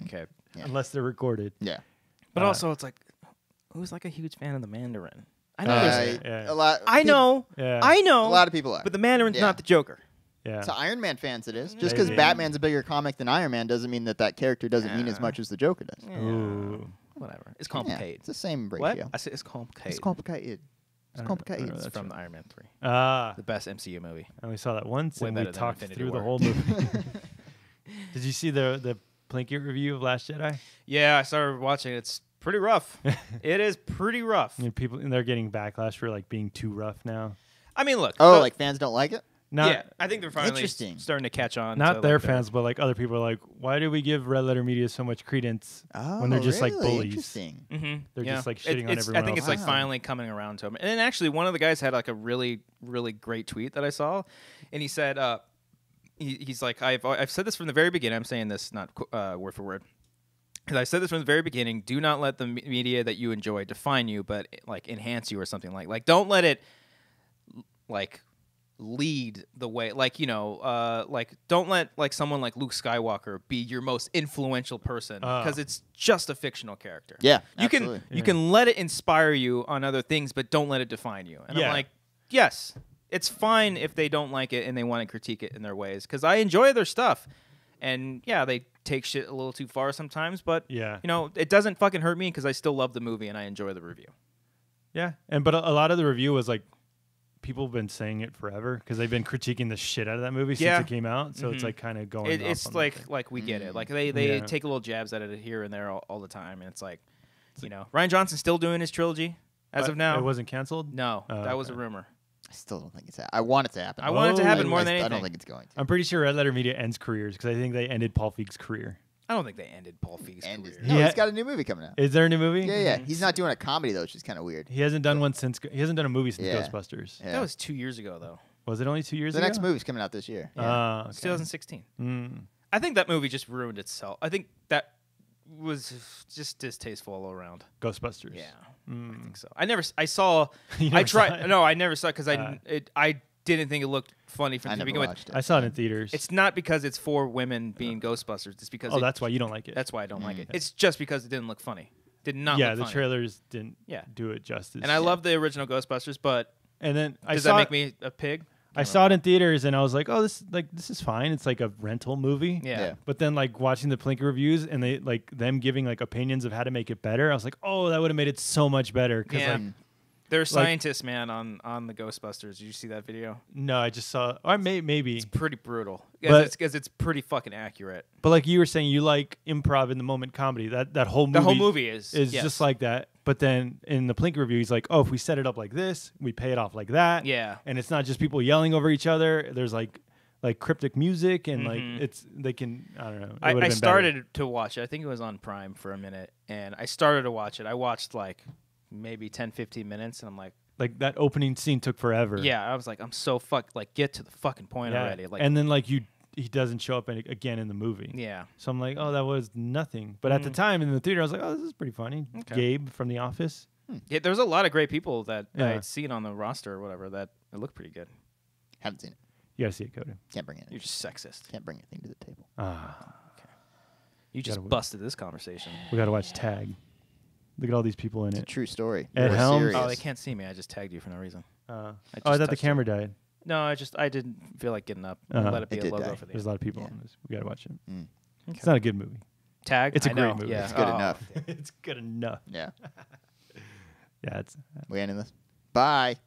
okay, Yeah. unless they're recorded. Yeah. but Uh, also it's like, who's like a huge fan of the Mandarin? I know. Yeah. A lot. I know. Yeah. I know. A lot of people are. But the Mandarin's Yeah. not the Joker. Yeah. To Iron Man fans, it is. Just because Maybe. Batman's a bigger comic than Iron Man doesn't mean that character doesn't mean as much as the Joker does. Ooh. Whatever. It's Yeah, complicated. it's the same What? ratio. I said it's complicated. It's complicated. It's complicated. It's That's from the Iron Man 3. Ah, The best MCU movie. I only saw that once, Way and we better than talked Infinity through the War. whole movie. Did you see the Plinkett review of Last Jedi? Yeah, I started watching it. It's pretty rough. It is pretty rough. I mean, people and they're getting backlash for like being too rough now. I mean, look. Oh, like fans don't like it? Not yeah, I think they're finally Interesting. starting to catch on. not to, their like, the- fans, but like other people are like, why do we give Red Letter Media so much credence Oh, when they're just like really? bullies? Interesting. Mhm, They're yeah. just, like, shitting on It's- everyone I think else. it's like Wow. finally coming around to him. And then actually, one of the guys had like a really, really great tweet that I saw, and he said, he's like, I've said this from the very beginning. I'm saying this not word for word. Because I said this from the very beginning. Do not let the media that you enjoy define you, but like enhance you or something like don't let it like lead the way. Like like don't let like someone like Luke Skywalker be your most influential person because it's just a fictional character. Yeah, you absolutely. can let it inspire you on other things, but don't let it define you. And Yeah. I'm like, yes, it's fine if they don't like it and they want to critique it in their ways because I enjoy their stuff. And yeah, they take shit a little too far sometimes, but Yeah. it doesn't fucking hurt me because I still love the movie and I enjoy the review. Yeah, but a lot of the review was like people have been saying it forever because they've been critiquing the shit out of that movie Yeah. since it came out. So it's Mhm. like kind of going. off It's on like that thing. like we get it. Like they Yeah. take little jabs at it here and there all the time, and it's like, Ryan Johnson's still doing his trilogy as of now. It wasn't canceled. No, Oh, that was a okay. rumor. I still don't think it's I want it to happen. I want it to happen more than I anything. don't think it's going to. I'm pretty sure Red Letter Media ends careers because I think they ended Paul Feig's career. I don't think they ended Paul Feig's And career. no, Yeah. he's got a new movie coming out. Is there a new movie? Yeah, yeah. He's not doing a comedy though, which is kind of weird. He hasn't done one since. He hasn't done a movie since Yeah. Ghostbusters. Yeah. That was 2 years ago, though. Was it only 2 years The ago? next movie's coming out this year. Yeah. Okay. It's 2016. I think that movie just ruined itself. I think that was just distasteful all around. Ghostbusters. Yeah, I think so. I saw. You I never saw tried. it? No, I never saw it because I didn't think it looked funny from I the never beginning. watched it. I saw it in theaters. It's not because it's for women being Ghostbusters. It's because that's why you don't like it. that's why I don't like it. It's just because it didn't look funny. Did not. Yeah, look the funny. trailers didn't Yeah. do it justice. And I love the original Ghostbusters, but And then I does saw that make me a pig? I saw it in theaters, and I was like, "Oh, this is fine. It's like a rental movie." Yeah. Yeah. But then, like watching the Plinker reviews and they like them giving like opinions of how to make it better, I was like, "Oh, that would have made it so much better." Because Yeah. like, They're scientists, man, on the Ghostbusters. Did you see that video? no, I just saw. Or maybe. Pretty brutal. But- Because it's pretty fucking accurate. But like you were saying, you like improv in the moment comedy. That whole movie. The whole movie is yes. just like that. But then in the Plinker review, he's like, "Oh, if we set it up like this, we pay it off like that." Yeah. And it's not just people yelling over each other. There's like cryptic music and like they can I don't know. It would've I been started to watch it. I think it was on Prime for a minute, and I started to watch it. I watched like maybe 10, 15 minutes, and I'm like, that opening scene took forever. yeah, I was like, I'm so fucked. Like, get to the fucking point Yeah. already. Like, and then he doesn't show up again in the movie. yeah, So I'm like, oh, that was nothing. But at the time in the theater, I was like, oh, this is pretty funny. Okay. Gabe from The Office. yeah. There's a lot of great people that Yeah. I'd seen on the roster or whatever that it looked pretty good. Haven't seen it. You gotta see it, Cody. Can't bring it. You're just sexist. Can't bring anything to the table. You just Gotta- busted this conversation. We gotta watch Tag. Look at all these people in It's a it. true story. Ed We're Helms? serious. Oh, they can't see me. I just tagged you for no reason. I just thought the touched camera died. No, I didn't feel like getting up. Uh-huh. Let it be It a did logo die. for the There's a lot of people Yeah. on this. We gotta watch it. Mm. It's not a good movie. tag. It's a I great know, movie. Yeah. It's good Oh, enough. It's good enough. Yeah. Yeah, it's. We ending this? Bye.